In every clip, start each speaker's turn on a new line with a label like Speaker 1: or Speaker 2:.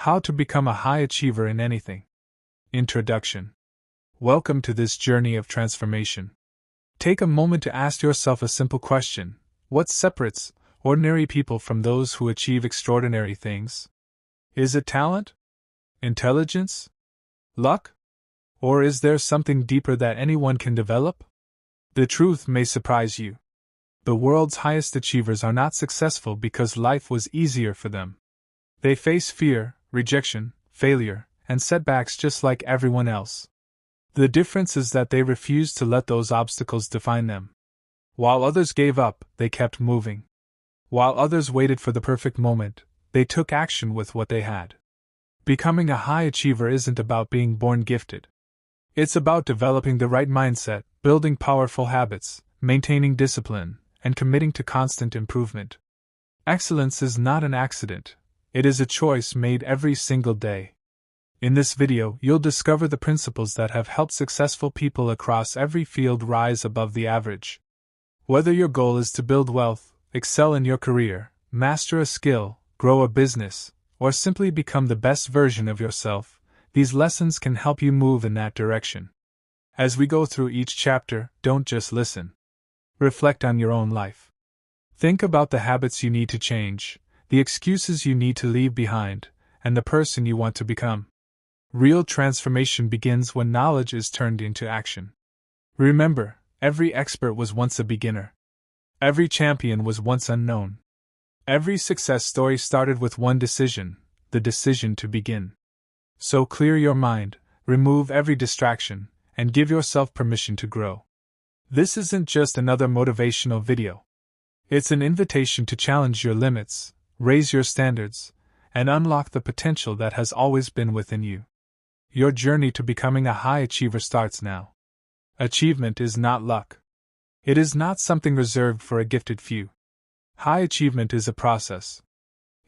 Speaker 1: How to become a high achiever in anything. Introduction. Welcome to this journey of transformation. Take a moment to ask yourself a simple question: what separates ordinary people from those who achieve extraordinary things? Is it talent? Intelligence? Luck? Or is there something deeper that anyone can develop? The truth may surprise you. The world's highest achievers are not successful because life was easier for them. They face fear, rejection, failure, and setbacks just like everyone else. The difference is that they refused to let those obstacles define them. While others gave up, they kept moving. While others waited for the perfect moment, they took action with what they had. Becoming a high achiever isn't about being born gifted. It's about developing the right mindset, building powerful habits, maintaining discipline, and committing to constant improvement. Excellence is not an accident. It is a choice made every single day. In this video, you'll discover the principles that have helped successful people across every field rise above the average. Whether your goal is to build wealth, excel in your career, master a skill, grow a business, or simply become the best version of yourself, these lessons can help you move in that direction. As we go through each chapter, don't just listen. Reflect on your own life. Think about the habits you need to change, the excuses you need to leave behind, and the person you want to become. Real transformation begins when knowledge is turned into action. Remember, every expert was once a beginner. Every champion was once unknown. Every success story started with one decision, the decision to begin. So clear your mind, remove every distraction, and give yourself permission to grow. This isn't just another motivational video. It's an invitation to challenge your limits, raise your standards, and unlock the potential that has always been within you. Your journey to becoming a high achiever starts now. Achievement is not luck. It is not something reserved for a gifted few. High achievement is a process.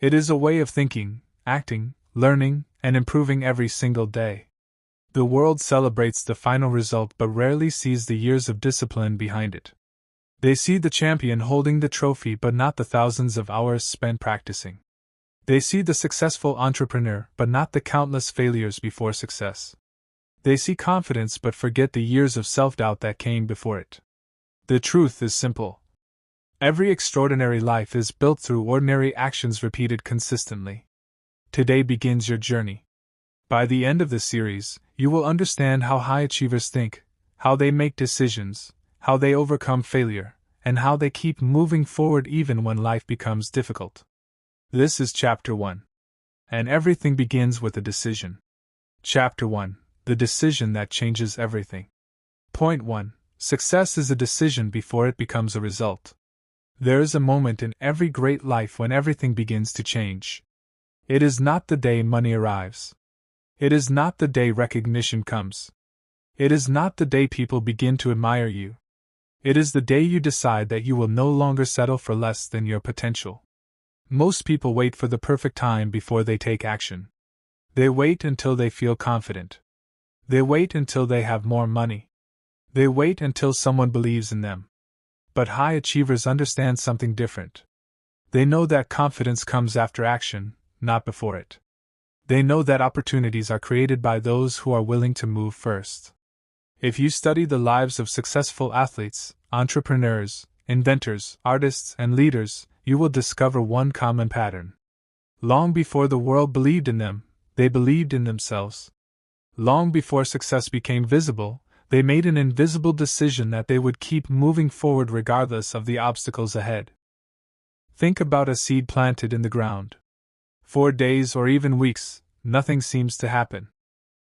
Speaker 1: It is a way of thinking, acting, learning, and improving every single day. The world celebrates the final result but rarely sees the years of discipline behind it. They see the champion holding the trophy but not the thousands of hours spent practicing. They see the successful entrepreneur but not the countless failures before success. They see confidence but forget the years of self-doubt that came before it. The truth is simple. Every extraordinary life is built through ordinary actions repeated consistently. Today begins your journey. By the end of the series, you will understand how high achievers think, how they make decisions, how they overcome failure, and how they keep moving forward even when life becomes difficult. This is Chapter 1. And everything begins with a decision. Chapter 1. The decision that changes everything. Point 1. Success is a decision before it becomes a result. There is a moment in every great life when everything begins to change. It is not the day money arrives. It is not the day recognition comes. It is not the day people begin to admire you. It is the day you decide that you will no longer settle for less than your potential. Most people wait for the perfect time before they take action. They wait until they feel confident. They wait until they have more money. They wait until someone believes in them. But high achievers understand something different. They know that confidence comes after action, not before it. They know that opportunities are created by those who are willing to move first. If you study the lives of successful athletes, entrepreneurs, inventors, artists, and leaders, you will discover one common pattern. Long before the world believed in them, they believed in themselves. Long before success became visible, they made an invisible decision that they would keep moving forward regardless of the obstacles ahead. Think about a seed planted in the ground. For days or even weeks, nothing seems to happen.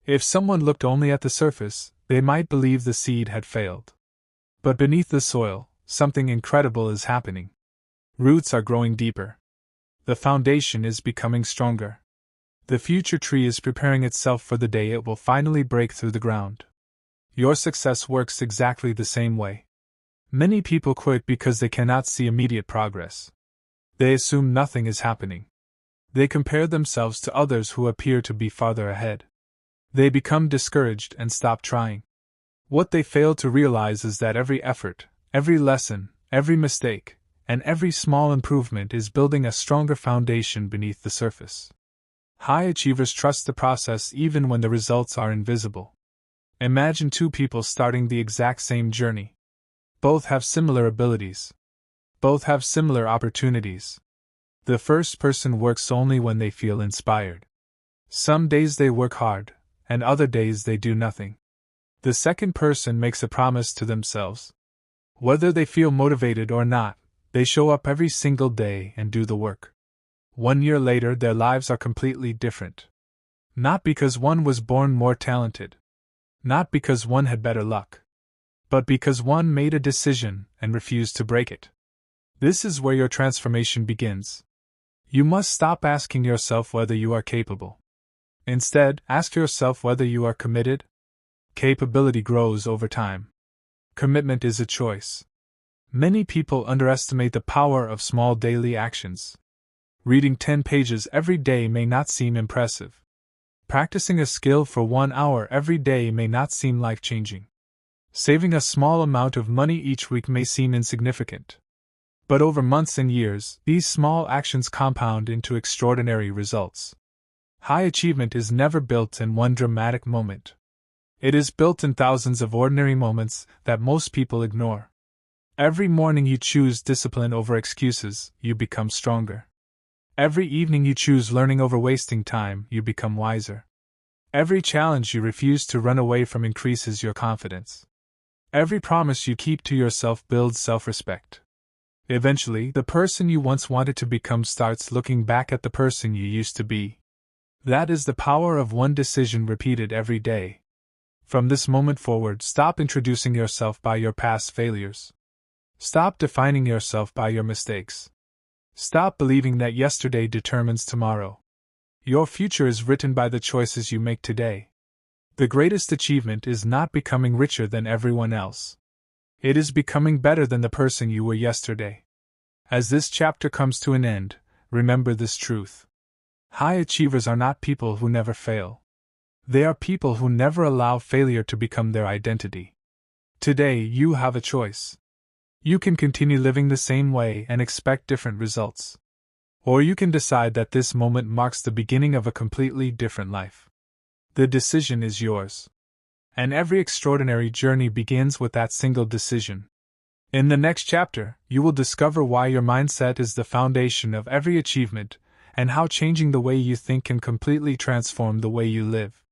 Speaker 1: If someone looked only at the surface, they might believe the seed had failed. But beneath the soil, something incredible is happening. Roots are growing deeper. The foundation is becoming stronger. The future tree is preparing itself for the day it will finally break through the ground. Your success works exactly the same way. Many people quit because they cannot see immediate progress. They assume nothing is happening. They compare themselves to others who appear to be farther ahead. They become discouraged and stop trying. What they fail to realize is that every effort, every lesson, every mistake, and every small improvement is building a stronger foundation beneath the surface. High achievers trust the process even when the results are invisible. Imagine two people starting the exact same journey. Both have similar abilities. Both have similar opportunities. The first person works only when they feel inspired. Some days they work hard, and other days they do nothing. The second person makes a promise to themselves. Whether they feel motivated or not, they show up every single day and do the work. 1 year later, their lives are completely different. Not because one was born more talented. Not because one had better luck. But because one made a decision and refused to break it. This is where your transformation begins. You must stop asking yourself whether you are capable. Instead, ask yourself whether you are committed. Capability grows over time. Commitment is a choice. Many people underestimate the power of small daily actions. Reading 10 pages every day may not seem impressive. Practicing a skill for 1 hour every day may not seem life-changing. Saving a small amount of money each week may seem insignificant. But over months and years, these small actions compound into extraordinary results. High achievement is never built in one dramatic moment. It is built in thousands of ordinary moments that most people ignore. Every morning you choose discipline over excuses, you become stronger. Every evening you choose learning over wasting time, you become wiser. Every challenge you refuse to run away from increases your confidence. Every promise you keep to yourself builds self-respect. Eventually, the person you once wanted to become starts looking back at the person you used to be. That is the power of one decision repeated every day. From this moment forward, stop introducing yourself by your past failures. Stop defining yourself by your mistakes. Stop believing that yesterday determines tomorrow. Your future is written by the choices you make today. The greatest achievement is not becoming richer than everyone else. It is becoming better than the person you were yesterday. As this chapter comes to an end, remember this truth. High achievers are not people who never fail. They are people who never allow failure to become their identity. Today, you have a choice. You can continue living the same way and expect different results. Or you can decide that this moment marks the beginning of a completely different life. The decision is yours. And every extraordinary journey begins with that single decision. In the next chapter, you will discover why your mindset is the foundation of every achievement, and how changing the way you think can completely transform the way you live.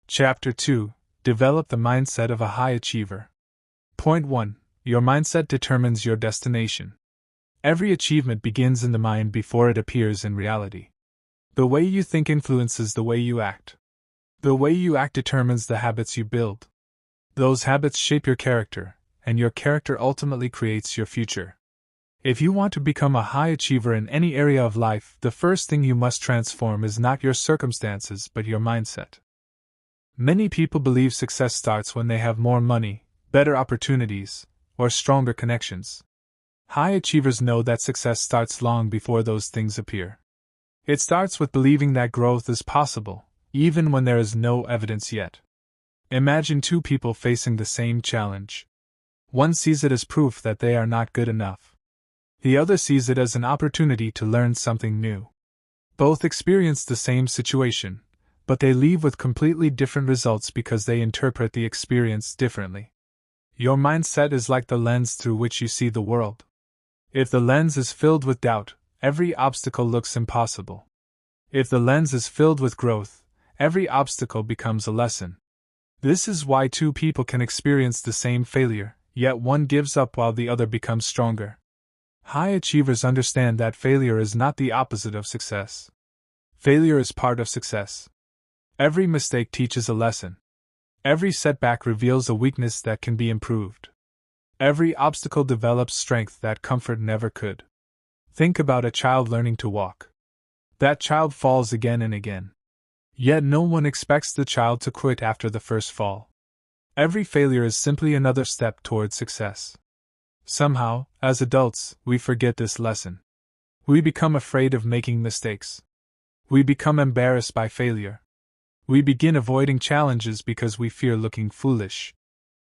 Speaker 1: Chapter 2: Develop the mindset of a high achiever. Point 1. Your mindset determines your destination. Every achievement begins in the mind before it appears in reality. The way you think influences the way you act. The way you act determines the habits you build. Those habits shape your character, and your character ultimately creates your future. If you want to become a high achiever in any area of life, the first thing you must transform is not your circumstances but your mindset. Many people believe success starts when they have more money, better opportunities, or stronger connections. High achievers know that success starts long before those things appear. It starts with believing that growth is possible, even when there is no evidence yet. Imagine two people facing the same challenge. One sees it as proof that they are not good enough. The other sees it as an opportunity to learn something new. Both experience the same situation, but they leave with completely different results because they interpret the experience differently. Your mindset is like the lens through which you see the world. If the lens is filled with doubt, every obstacle looks impossible. If the lens is filled with growth, every obstacle becomes a lesson. This is why two people can experience the same failure, yet one gives up while the other becomes stronger. High achievers understand that failure is not the opposite of success. Failure is part of success. Every mistake teaches a lesson. Every setback reveals a weakness that can be improved. Every obstacle develops strength that comfort never could. Think about a child learning to walk. That child falls again and again. Yet no one expects the child to quit after the first fall. Every failure is simply another step toward success. Somehow, as adults, we forget this lesson. We become afraid of making mistakes. We become embarrassed by failure. We begin avoiding challenges because we fear looking foolish.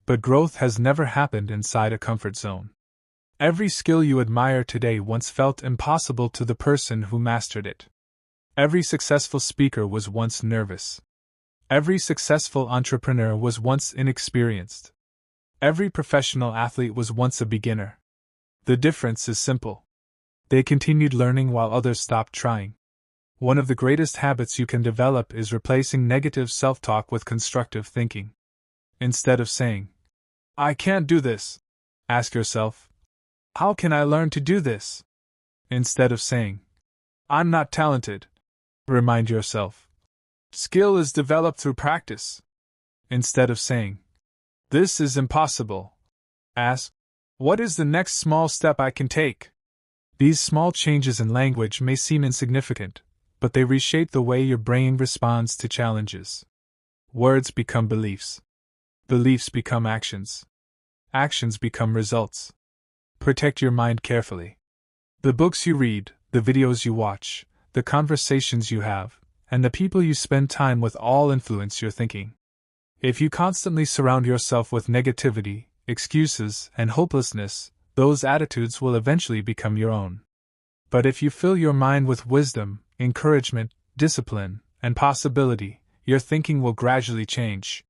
Speaker 1: But growth has never happened inside a comfort zone. Every skill you admire today once felt impossible to the person who mastered it. Every successful speaker was once nervous. Every successful entrepreneur was once inexperienced. Every professional athlete was once a beginner. The difference is simple. They continued learning while others stopped trying. One of the greatest habits you can develop is replacing negative self-talk with constructive thinking. Instead of saying, "I can't do this," ask yourself, "How can I learn to do this?" Instead of saying, "I'm not talented," remind yourself, "Skill is developed through practice." Instead of saying, "This is impossible," ask, "What is the next small step I can take?" These small changes in language may seem insignificant, but they reshape the way your brain responds to challenges. Words become beliefs. Beliefs become actions. Actions become results. Protect your mind carefully. The books you read, the videos you watch, the conversations you have, and the people you spend time with all influence your thinking. If you constantly surround yourself with negativity, excuses, and hopelessness, those attitudes will eventually become your own. But if you fill your mind with wisdom, encouragement, discipline, and possibility, your thinking will gradually change.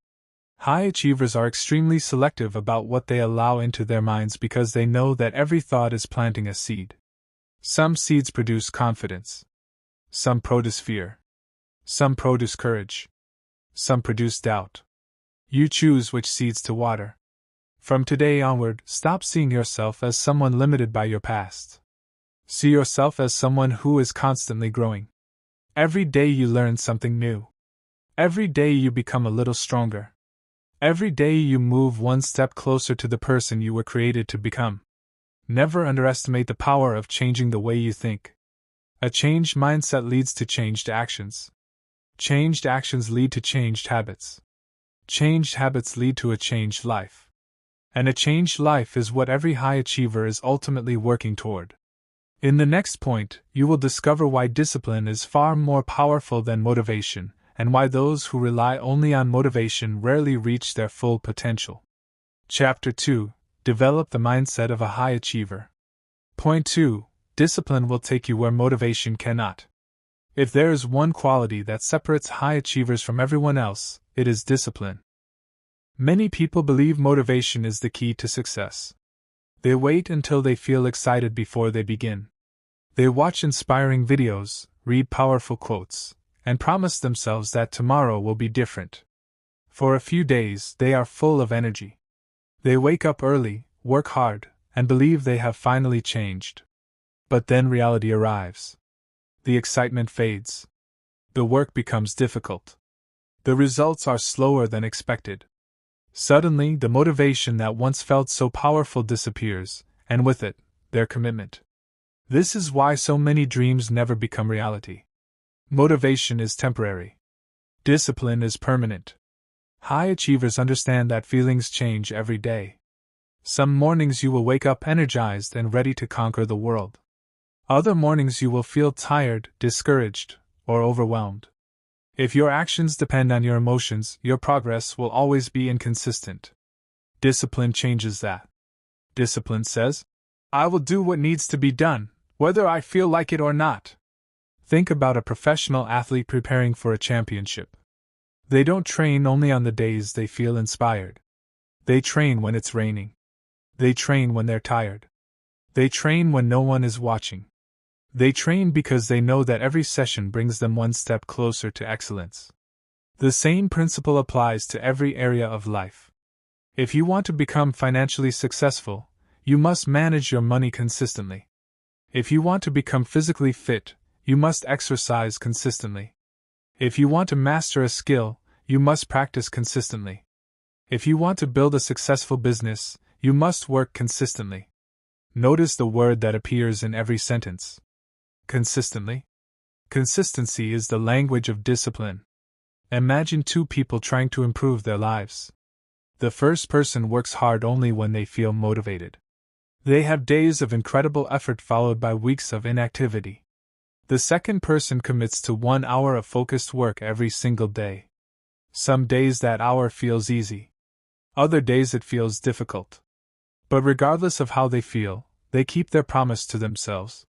Speaker 1: High achievers are extremely selective about what they allow into their minds because they know that every thought is planting a seed. Some seeds produce confidence. Some produce fear. Some produce courage. Some produce doubt. You choose which seeds to water. From today onward, stop seeing yourself as someone limited by your past. See yourself as someone who is constantly growing. Every day you learn something new. Every day you become a little stronger. Every day you move one step closer to the person you were created to become. Never underestimate the power of changing the way you think. A changed mindset leads to changed actions. Changed actions lead to changed habits. Changed habits lead to a changed life. And a changed life is what every high achiever is ultimately working toward. In the next point, you will discover why discipline is far more powerful than motivation, and why those who rely only on motivation rarely reach their full potential. Chapter 2: Develop the mindset of a high achiever. Point 2: Discipline will take you where motivation cannot. If there is one quality that separates high achievers from everyone else, it is discipline. Many people believe motivation is the key to success. They wait until they feel excited before they begin. They watch inspiring videos, read powerful quotes, and promise themselves that tomorrow will be different. For a few days, they are full of energy. They wake up early, work hard, and believe they have finally changed. But then reality arrives. The excitement fades. The work becomes difficult. The results are slower than expected. Suddenly, the motivation that once felt so powerful disappears, and with it, their commitment. This is why so many dreams never become reality. Motivation is temporary. Discipline is permanent. High achievers understand that feelings change every day. Some mornings you will wake up energized and ready to conquer the world. Other mornings you will feel tired, discouraged, or overwhelmed. If your actions depend on your emotions, your progress will always be inconsistent. Discipline changes that. Discipline says, "I will do what needs to be done, whether I feel like it or not." Think about a professional athlete preparing for a championship. They don't train only on the days they feel inspired. They train when it's raining. They train when they're tired. They train when no one is watching. They train because they know that every session brings them one step closer to excellence. The same principle applies to every area of life. If you want to become financially successful, you must manage your money consistently. If you want to become physically fit, you must exercise consistently. If you want to master a skill, you must practice consistently. If you want to build a successful business, you must work consistently. Notice the word that appears in every sentence. Consistently. Consistency is the language of discipline. Imagine two people trying to improve their lives. The first person works hard only when they feel motivated. They have days of incredible effort followed by weeks of inactivity. The second person commits to 1 hour of focused work every single day. Some days that hour feels easy. Other days it feels difficult. But regardless of how they feel, they keep their promise to themselves.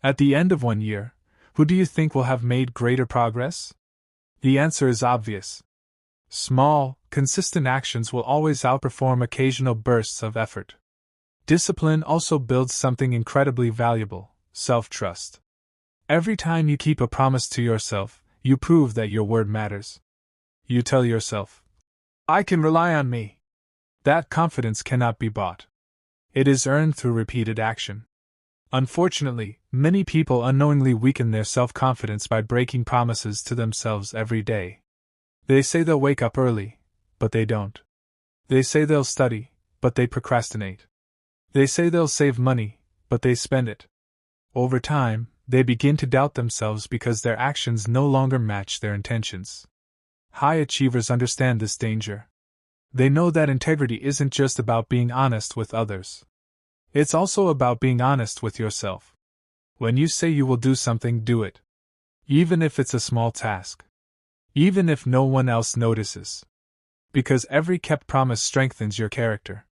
Speaker 1: At the end of 1 year, Who do you think will have made greater progress? The answer is obvious. Small, consistent actions will always outperform occasional bursts of effort. Discipline also builds something incredibly valuable: self-trust. Every time you keep a promise to yourself, you prove that your word matters. You tell yourself, "I can rely on me." That confidence cannot be bought. It is earned through repeated action. Unfortunately, many people unknowingly weaken their self-confidence by breaking promises to themselves every day. They say they'll wake up early, but they don't. They say they'll study, but they procrastinate. They say they'll save money, but they spend it. Over time, they begin to doubt themselves because their actions no longer match their intentions. High achievers understand this danger. They know that integrity isn't just about being honest with others. It's also about being honest with yourself. When you say you will do something, do it. Even if it's a small task. Even if no one else notices. Because every kept promise strengthens your character.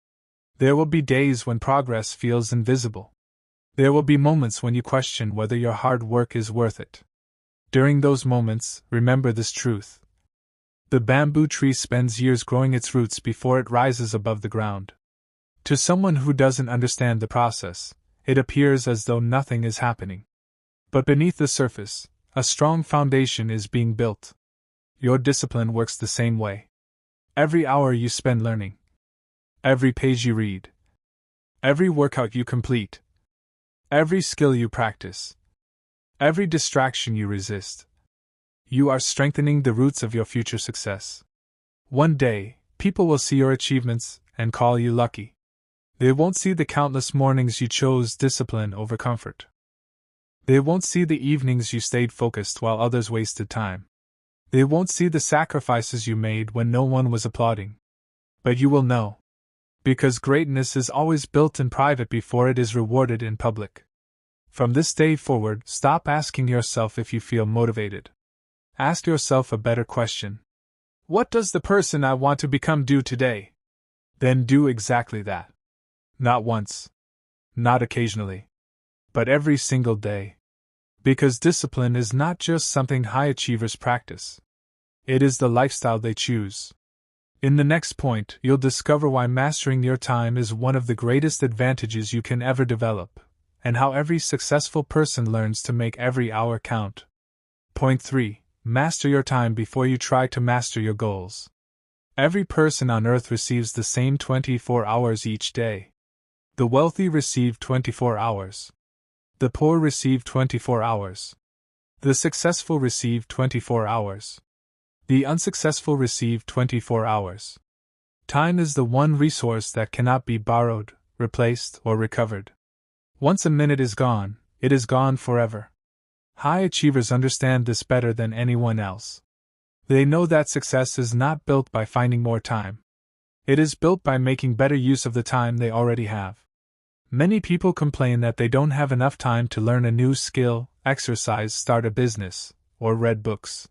Speaker 1: There will be days when progress feels invisible. There will be moments when you question whether your hard work is worth it. During those moments, remember this truth. The bamboo tree spends years growing its roots before it rises above the ground. To someone who doesn't understand the process, it appears as though nothing is happening. But beneath the surface, a strong foundation is being built. Your discipline works the same way. Every hour you spend learning, every page you read, every workout you complete, every skill you practice, every distraction you resist, you are strengthening the roots of your future success. One day, people will see your achievements and call you lucky. They won't see the countless mornings you chose discipline over comfort. They won't see the evenings you stayed focused while others wasted time. They won't see the sacrifices you made when no one was applauding. But you will know. Because greatness is always built in private before it is rewarded in public. From this day forward, stop asking yourself if you feel motivated. Ask yourself a better question. What does the person I want to become do today? Then do exactly that. Not once. Not occasionally. But every single day. Because discipline is not just something high achievers practice. It is the lifestyle they choose. In the next point, you'll discover why mastering your time is one of the greatest advantages you can ever develop, and how every successful person learns to make every hour count. Point 3. Master your time before you try to master your goals. Every person on earth receives the same 24 hours each day. The wealthy receive 24 hours. The poor receive 24 hours. The successful receive 24 hours. The unsuccessful receive 24 hours. Time is the one resource that cannot be borrowed, replaced, or recovered. Once a minute is gone, it is gone forever. High achievers understand this better than anyone else. They know that success is not built by finding more time. It is built by making better use of the time they already have. Many people complain that they don't have enough time to learn a new skill, exercise, start a business, or read books.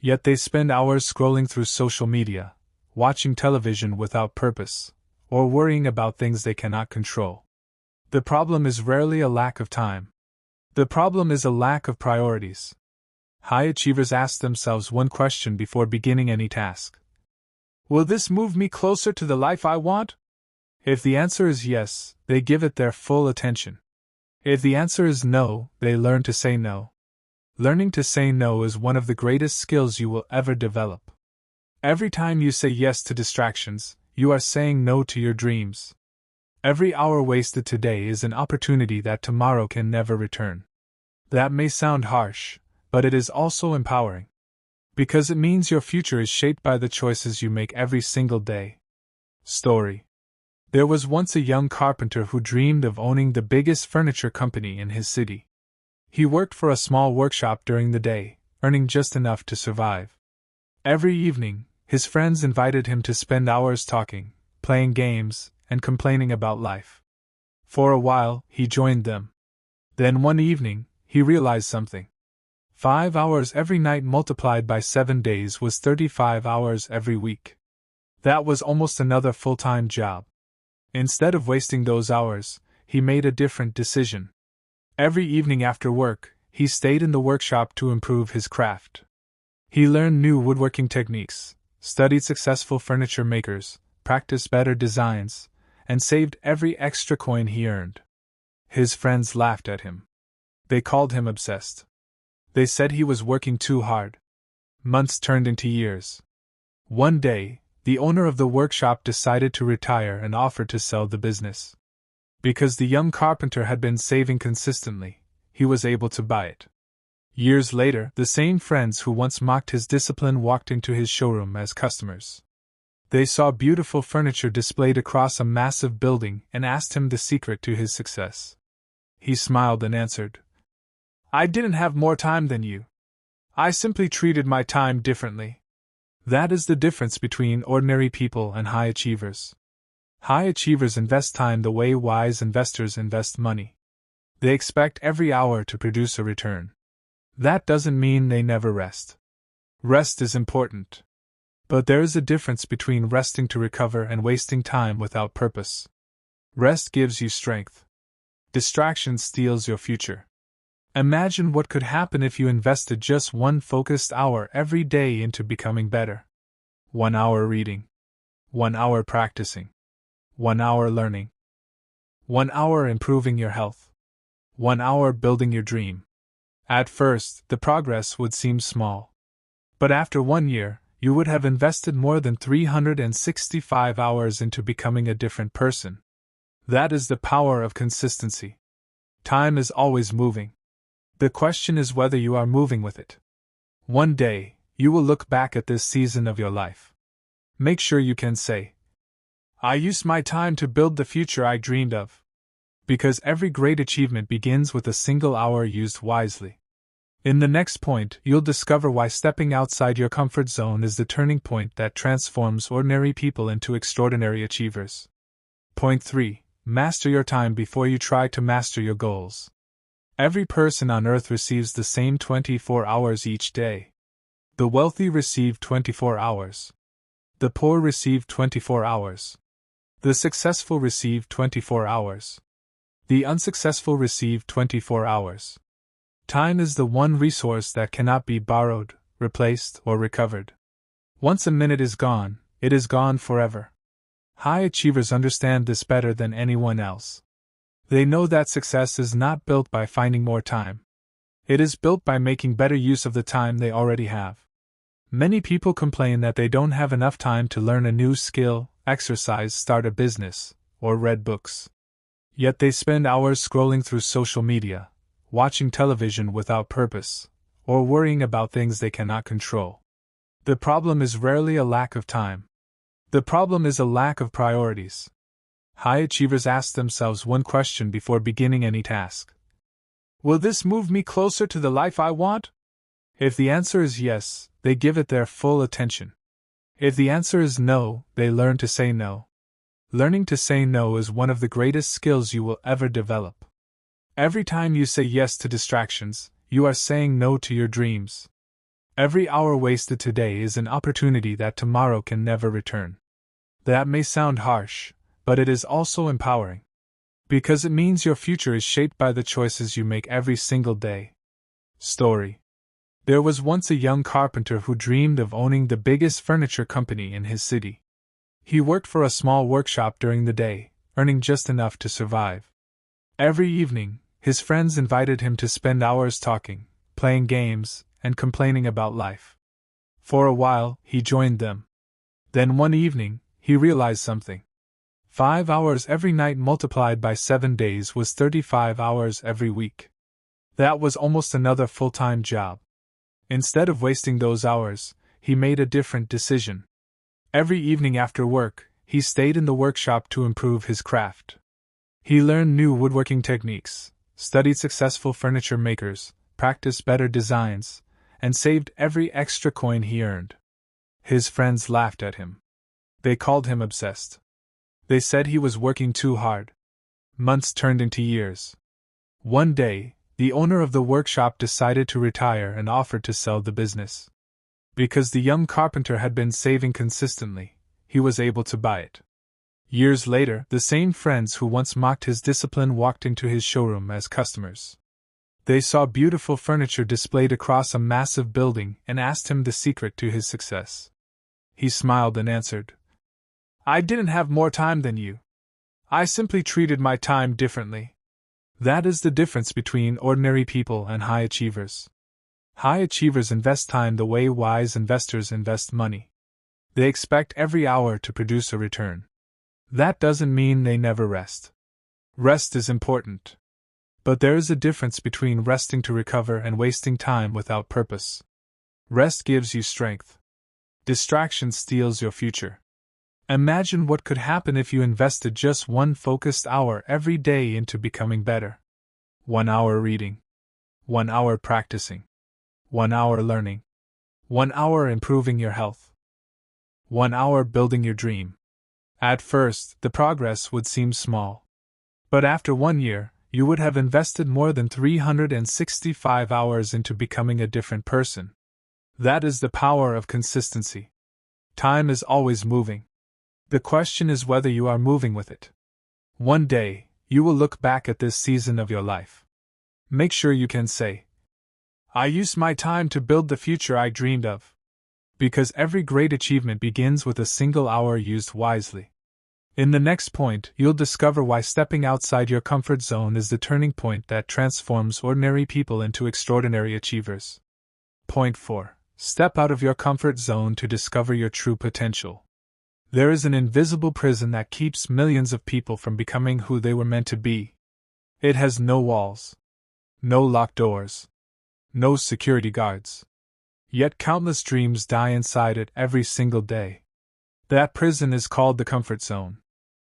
Speaker 1: Yet they spend hours scrolling through social media, watching television without purpose, or worrying about things they cannot control. The problem is rarely a lack of time. The problem is a lack of priorities. High achievers ask themselves one question before beginning any task. Will this move me closer to the life I want? If the answer is yes, they give it their full attention. If the answer is no, they learn to say no. Learning to say no is one of the greatest skills you will ever develop. Every time you say yes to distractions, you are saying no to your dreams. Every hour wasted today is an opportunity that tomorrow can never return. That may sound harsh, but it is also empowering. Because it means your future is shaped by the choices you make every single day. Story. There was once a young carpenter who dreamed of owning the biggest furniture company in his city. He worked for a small workshop during the day, earning just enough to survive. Every evening, his friends invited him to spend hours talking, playing games, and complaining about life. For a while, he joined them. Then one evening, he realized something. 5 hours every night multiplied by 7 days was 35 hours every week. That was almost another full-time job. Instead of wasting those hours, he made a different decision. Every evening after work, he stayed in the workshop to improve his craft. He learned new woodworking techniques, studied successful furniture makers, practiced better designs, and saved every extra coin he earned. His friends laughed at him. They called him obsessed. They said he was working too hard. Months turned into years. One day, the owner of the workshop decided to retire and offered to sell the business. Because the young carpenter had been saving consistently, he was able to buy it. Years later, the same friends who once mocked his discipline walked into his showroom as customers. They saw beautiful furniture displayed across a massive building and asked him the secret to his success. He smiled and answered, "I didn't have more time than you. I simply treated my time differently." That is the difference between ordinary people and high achievers. High achievers invest time the way wise investors invest money. They expect every hour to produce a return. That doesn't mean they never rest. Rest is important. But there is a difference between resting to recover and wasting time without purpose. Rest gives you strength. Distraction steals your future. Imagine what could happen if you invested just one focused hour every day into becoming better. 1 hour reading. 1 hour practicing. 1 hour learning. 1 hour improving your health. 1 hour building your dream. At first, the progress would seem small. But after 1 year, you would have invested more than 365 hours into becoming a different person. That is the power of consistency. Time is always moving. The question is whether you are moving with it. One day, you will look back at this season of your life. Make sure you can say, "I used my time to build the future I dreamed of." Because every great achievement begins with a single hour used wisely. In the next point, you'll discover why stepping outside your comfort zone is the turning point that transforms ordinary people into extraordinary achievers. Point 3. Master your time before you try to master your goals. Every person on earth receives the same 24 hours each day. The wealthy receive 24 hours. The poor receive 24 hours. The successful receive 24 hours. The unsuccessful receive 24 hours. Time is the one resource that cannot be borrowed, replaced, or recovered. Once a minute is gone, it is gone forever. High achievers understand this better than anyone else. They know that success is not built by finding more time. It is built by making better use of the time they already have. Many people complain that they don't have enough time to learn a new skill, exercise, start a business, or read books. Yet they spend hours scrolling through social media, watching television without purpose, or worrying about things they cannot control. The problem is rarely a lack of time. The problem is a lack of priorities. High achievers ask themselves one question before beginning any task. Will this move me closer to the life I want? If the answer is yes, they give it their full attention. If the answer is no, they learn to say no. Learning to say no is one of the greatest skills you will ever develop. Every time you say yes to distractions, you are saying no to your dreams. Every hour wasted today is an opportunity that tomorrow can never return. That may sound harsh, but it is also empowering. Because it means your future is shaped by the choices you make every single day. Story. There was once a young carpenter who dreamed of owning the biggest furniture company in his city. He worked for a small workshop during the day, earning just enough to survive. Every evening, his friends invited him to spend hours talking, playing games, and complaining about life. For a while, he joined them. Then one evening, he realized something. 5 hours every night multiplied by 7 days was 35 hours every week. That was almost another full-time job. Instead of wasting those hours, he made a different decision. Every evening after work, he stayed in the workshop to improve his craft. He learned new woodworking techniques, studied successful furniture makers, practiced better designs, and saved every extra coin he earned. His friends laughed at him. They called him obsessed. They said he was working too hard. Months turned into years. One day, the owner of the workshop decided to retire and offered to sell the business. Because the young carpenter had been saving consistently, he was able to buy it. Years later, the same friends who once mocked his discipline walked into his showroom as customers. They saw beautiful furniture displayed across a massive building and asked him the secret to his success. He smiled and answered, "I didn't have more time than you. I simply treated my time differently." That is the difference between ordinary people and high achievers. High achievers invest time the way wise investors invest money. They expect every hour to produce a return. That doesn't mean they never rest. Rest is important. But there is a difference between resting to recover and wasting time without purpose. Rest gives you strength. Distraction steals your future. Imagine what could happen if you invested just one focused hour every day into becoming better. 1 hour reading. 1 hour practicing. 1 hour learning. 1 hour improving your health. 1 hour building your dream. At first, the progress would seem small. But after 1 year, you would have invested more than 365 hours into becoming a different person. That is the power of consistency. Time is always moving. The question is whether you are moving with it. One day, you will look back at this season of your life. Make sure you can say, "I used my time to build the future I dreamed of." Because every great achievement begins with a single hour used wisely. In the next point, you'll discover why stepping outside your comfort zone is the turning point that transforms ordinary people into extraordinary achievers. Point 4. Step out of your comfort zone to discover your true potential. There is an invisible prison that keeps millions of people from becoming who they were meant to be. It has no walls, no locked doors, no security guards. Yet countless dreams die inside it every single day. That prison is called the comfort zone.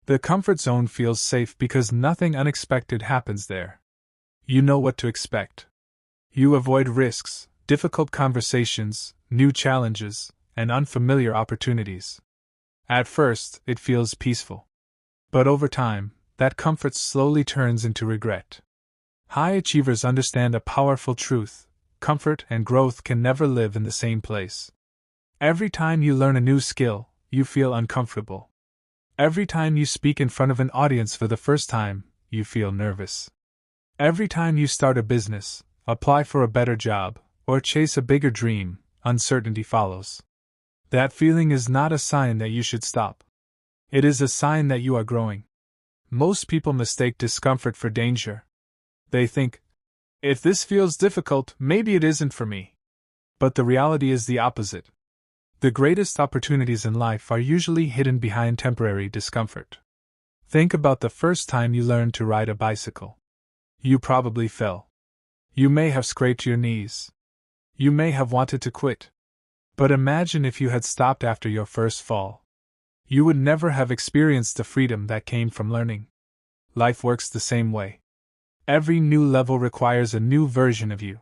Speaker 1: The comfort zone feels safe because nothing unexpected happens there. You know what to expect. You avoid risks, difficult conversations, new challenges, and unfamiliar opportunities. At first, it feels peaceful. But over time, that comfort slowly turns into regret. High achievers understand a powerful truth: comfort and growth can never live in the same place. Every time you learn a new skill, you feel uncomfortable. Every time you speak in front of an audience for the first time, you feel nervous. Every time you start a business, apply for a better job, or chase a bigger dream, uncertainty follows. That feeling is not a sign that you should stop. It is a sign that you are growing. Most people mistake discomfort for danger. They think, "If this feels difficult, maybe it isn't for me." But the reality is the opposite. The greatest opportunities in life are usually hidden behind temporary discomfort. Think about the first time you learned to ride a bicycle. You probably fell. You may have scraped your knees. You may have wanted to quit. But imagine if you had stopped after your first fall. You would never have experienced the freedom that came from learning. Life works the same way. Every new level requires a new version of you.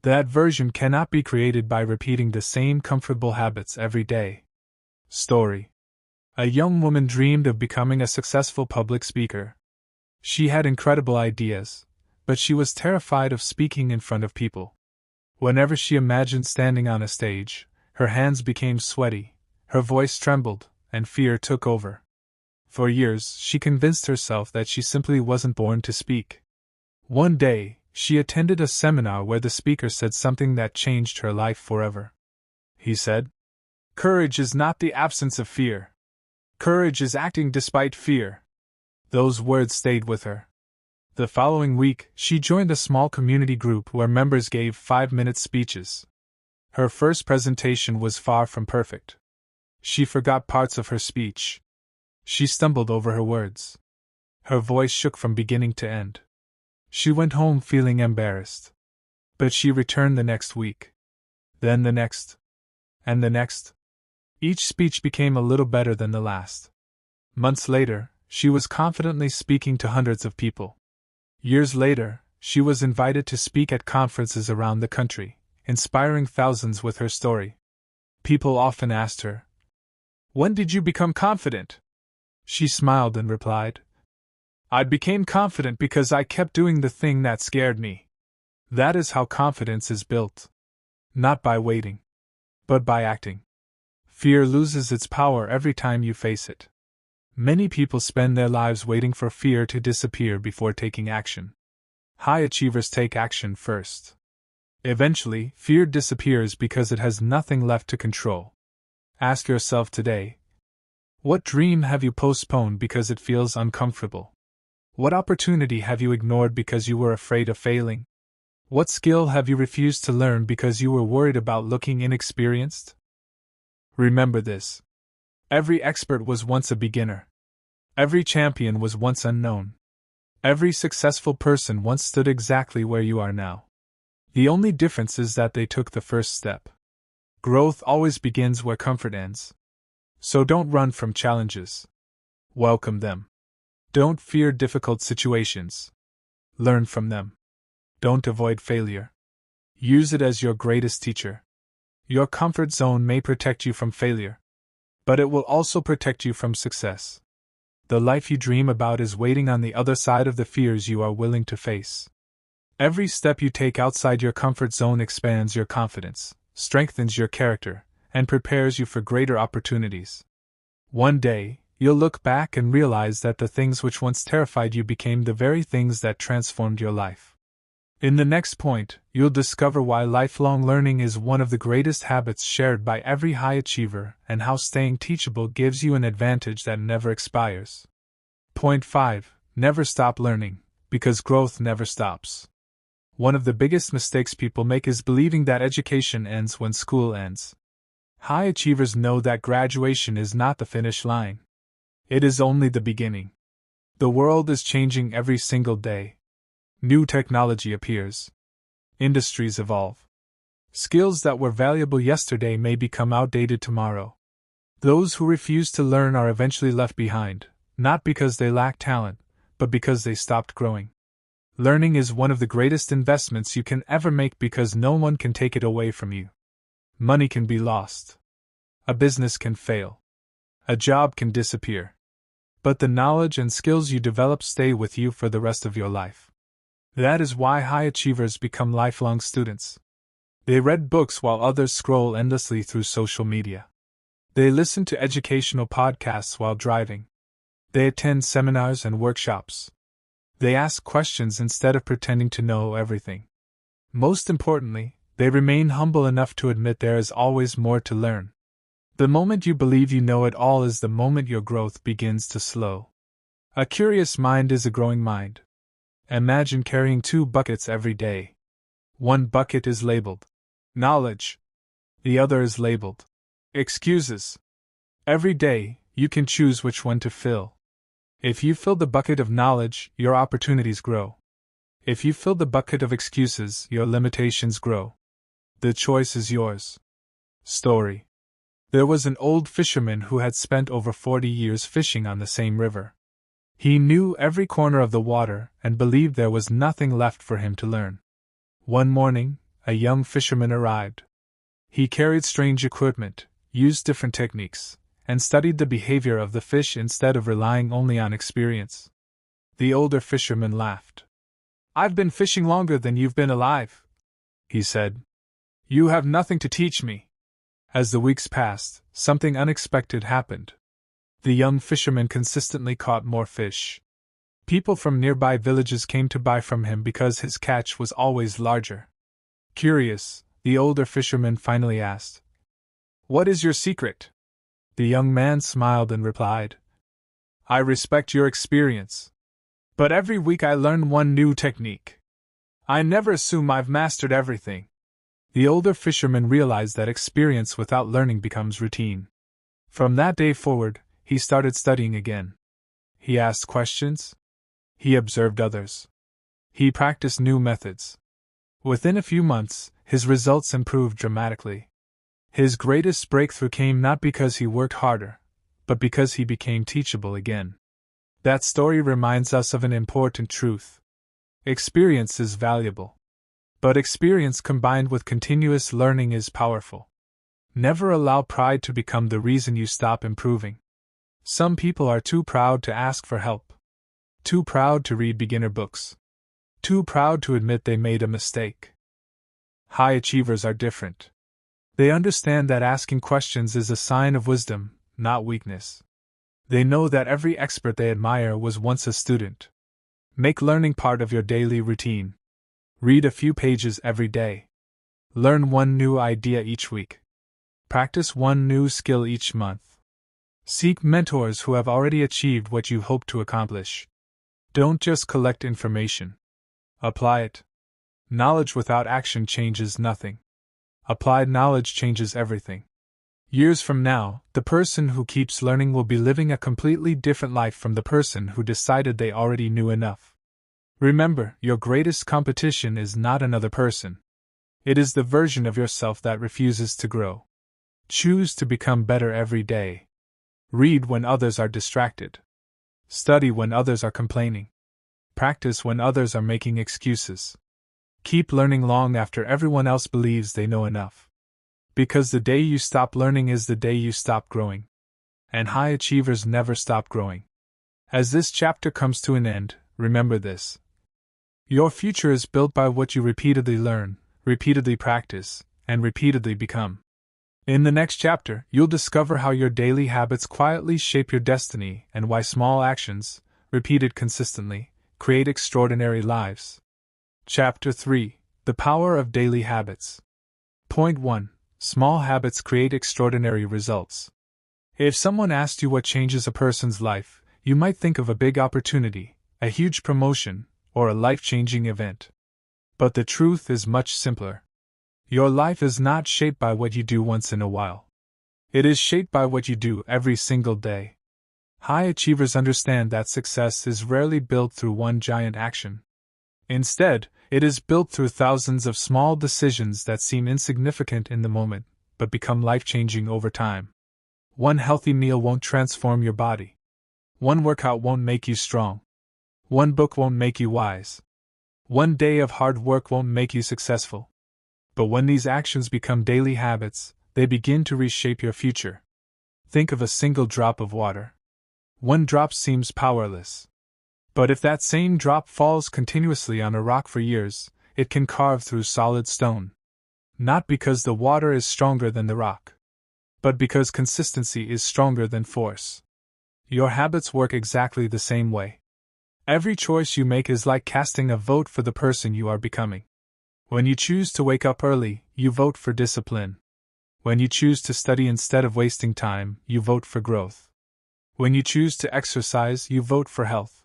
Speaker 1: That version cannot be created by repeating the same comfortable habits every day. Story. A young woman dreamed of becoming a successful public speaker. She had incredible ideas, but she was terrified of speaking in front of people. Whenever she imagined standing on a stage, her hands became sweaty, her voice trembled, and fear took over. For years, she convinced herself that she simply wasn't born to speak. One day, she attended a seminar where the speaker said something that changed her life forever. He said, "Courage is not the absence of fear. Courage is acting despite fear." Those words stayed with her. The following week, she joined a small community group where members gave 5-minute speeches. Her first presentation was far from perfect. She forgot parts of her speech. She stumbled over her words. Her voice shook from beginning to end. She went home feeling embarrassed. But she returned the next week. Then the next. And the next. Each speech became a little better than the last. Months later, she was confidently speaking to hundreds of people. Years later, she was invited to speak at conferences around the country, inspiring thousands with her story. People often asked her, "When did you become confident?" She smiled and replied, "I became confident because I kept doing the thing that scared me." That is how confidence is built. Not by waiting, but by acting. Fear loses its power every time you face it. Many people spend their lives waiting for fear to disappear before taking action. High achievers take action first. Eventually, fear disappears because it has nothing left to control. Ask yourself today, what dream have you postponed because it feels uncomfortable? What opportunity have you ignored because you were afraid of failing? What skill have you refused to learn because you were worried about looking inexperienced? Remember this. Every expert was once a beginner. Every champion was once unknown. Every successful person once stood exactly where you are now. The only difference is that they took the first step. Growth always begins where comfort ends. So don't run from challenges. Welcome them. Don't fear difficult situations. Learn from them. Don't avoid failure. Use it as your greatest teacher. Your comfort zone may protect you from failure, but it will also protect you from success. The life you dream about is waiting on the other side of the fears you are willing to face. Every step you take outside your comfort zone expands your confidence, strengthens your character, and prepares you for greater opportunities. One day, you'll look back and realize that the things which once terrified you became the very things that transformed your life. In the next point, you'll discover why lifelong learning is one of the greatest habits shared by every high achiever and how staying teachable gives you an advantage that never expires. Point 5. Never stop learning, because growth never stops. One of the biggest mistakes people make is believing that education ends when school ends. High achievers know that graduation is not the finish line. It is only the beginning. The world is changing every single day. New technology appears. Industries evolve. Skills that were valuable yesterday may become outdated tomorrow. Those who refuse to learn are eventually left behind, not because they lack talent, but because they stopped growing. Learning is one of the greatest investments you can ever make because no one can take it away from you. Money can be lost. A business can fail. A job can disappear. But the knowledge and skills you develop stay with you for the rest of your life. That is why high achievers become lifelong students. They read books while others scroll endlessly through social media. They listen to educational podcasts while driving. They attend seminars and workshops. They ask questions instead of pretending to know everything. Most importantly, they remain humble enough to admit there is always more to learn. The moment you believe you know it all is the moment your growth begins to slow. A curious mind is a growing mind. Imagine carrying 2 buckets every day. One bucket is labeled knowledge. The other is labeled excuses. Every day, you can choose which one to fill. If you fill the bucket of knowledge, your opportunities grow. If you fill the bucket of excuses, your limitations grow. The choice is yours. Story. There was an old fisherman who had spent over 40 years fishing on the same river. He knew every corner of the water and believed there was nothing left for him to learn. One morning, a young fisherman arrived. He carried strange equipment, used different techniques, and studied the behavior of the fish instead of relying only on experience. The older fisherman laughed. "I've been fishing longer than you've been alive," he said. "You have nothing to teach me." As the weeks passed, something unexpected happened. The young fisherman consistently caught more fish. People from nearby villages came to buy from him because his catch was always larger. Curious, the older fisherman finally asked, "What is your secret?" The young man smiled and replied, "I respect your experience. But every week I learn one new technique. I never assume I've mastered everything." The older fisherman realized that experience without learning becomes routine. From that day forward, he started studying again. He asked questions. He observed others. He practiced new methods. Within a few months, his results improved dramatically. His greatest breakthrough came not because he worked harder, but because he became teachable again. That story reminds us of an important truth. Experience is valuable. But experience combined with continuous learning is powerful. Never allow pride to become the reason you stop improving. Some people are too proud to ask for help. Too proud to read beginner books. Too proud to admit they made a mistake. High achievers are different. They understand that asking questions is a sign of wisdom, not weakness. They know that every expert they admire was once a student. Make learning part of your daily routine. Read a few pages every day. Learn one new idea each week. Practice one new skill each month. Seek mentors who have already achieved what you hope to accomplish. Don't just collect information. Apply it. Knowledge without action changes nothing. Applied knowledge changes everything. Years from now, the person who keeps learning will be living a completely different life from the person who decided they already knew enough. Remember, your greatest competition is not another person. It is the version of yourself that refuses to grow. Choose to become better every day. Read when others are distracted. Study when others are complaining. Practice when others are making excuses. Keep learning long after everyone else believes they know enough. Because the day you stop learning is the day you stop growing. And high achievers never stop growing. As this chapter comes to an end, remember this. Your future is built by what you repeatedly learn, repeatedly practice, and repeatedly become. In the next chapter, you'll discover how your daily habits quietly shape your destiny and why small actions, repeated consistently, create extraordinary lives. Chapter 3: The Power of Daily Habits. Point 1. Small habits create extraordinary results. If someone asked you what changes a person's life, you might think of a big opportunity, a huge promotion, or a life-changing event. But the truth is much simpler. Your life is not shaped by what you do once in a while. It is shaped by what you do every single day. High achievers understand that success is rarely built through one giant action. Instead, it is built through thousands of small decisions that seem insignificant in the moment, but become life-changing over time. One healthy meal won't transform your body. One workout won't make you strong. One book won't make you wise. One day of hard work won't make you successful. But when these actions become daily habits, they begin to reshape your future. Think of a single drop of water. One drop seems powerless. But if that same drop falls continuously on a rock for years, it can carve through solid stone. Not because the water is stronger than the rock, but because consistency is stronger than force. Your habits work exactly the same way. Every choice you make is like casting a vote for the person you are becoming. When you choose to wake up early, you vote for discipline. When you choose to study instead of wasting time, you vote for growth. When you choose to exercise, you vote for health.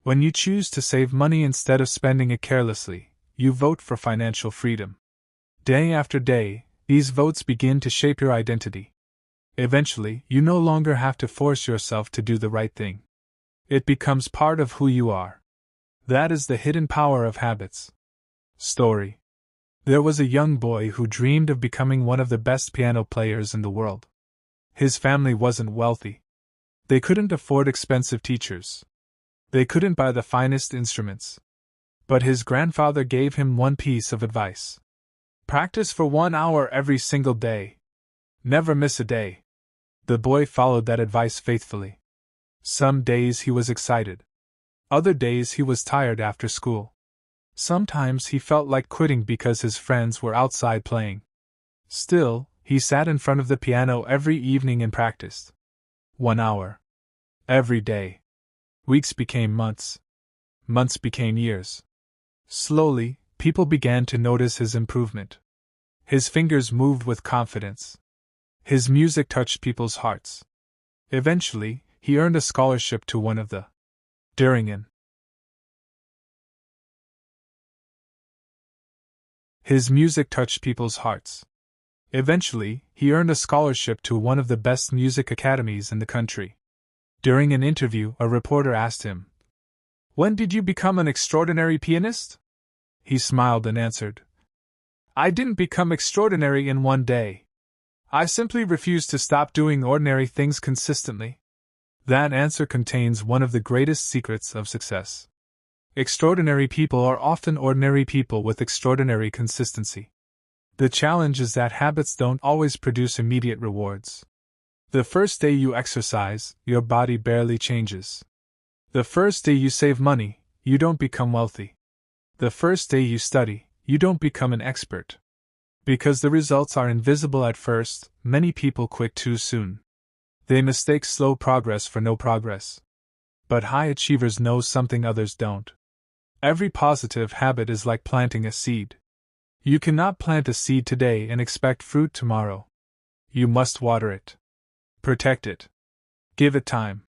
Speaker 1: When you choose to save money instead of spending it carelessly, you vote for financial freedom. Day after day, these votes begin to shape your identity. Eventually, you no longer have to force yourself to do the right thing. It becomes part of who you are. That is the hidden power of habits. Story. There was a young boy who dreamed of becoming one of the best piano players in the world. His family wasn't wealthy. They couldn't afford expensive teachers. They couldn't buy the finest instruments. But his grandfather gave him one piece of advice. Practice for 1 hour every single day. Never miss a day. The boy followed that advice faithfully. Some days he was excited. Other days he was tired after school. Sometimes he felt like quitting because his friends were outside playing. Still, he sat in front of the piano every evening and practiced. 1 hour. Every day. Weeks became months. Months became years. Slowly, people began to notice his improvement. His fingers moved with confidence. His music touched people's hearts. Eventually, he earned a scholarship to one of the Düringen. His music touched people's hearts. Eventually, he earned a scholarship to one of the best music academies in the country. During an interview, a reporter asked him, "When did you become an extraordinary pianist?" He smiled and answered, "I didn't become extraordinary in one day. I simply refused to stop doing ordinary things consistently." That answer contains one of the greatest secrets of success. Extraordinary people are often ordinary people with extraordinary consistency. The challenge is that habits don't always produce immediate rewards. The first day you exercise, your body barely changes. The first day you save money, you don't become wealthy. The first day you study, you don't become an expert. Because the results are invisible at first, many people quit too soon. They mistake slow progress for no progress. But high achievers know something others don't. Every positive habit is like planting a seed. You cannot plant a seed today and expect fruit tomorrow. You must water it. Protect it. Give it time.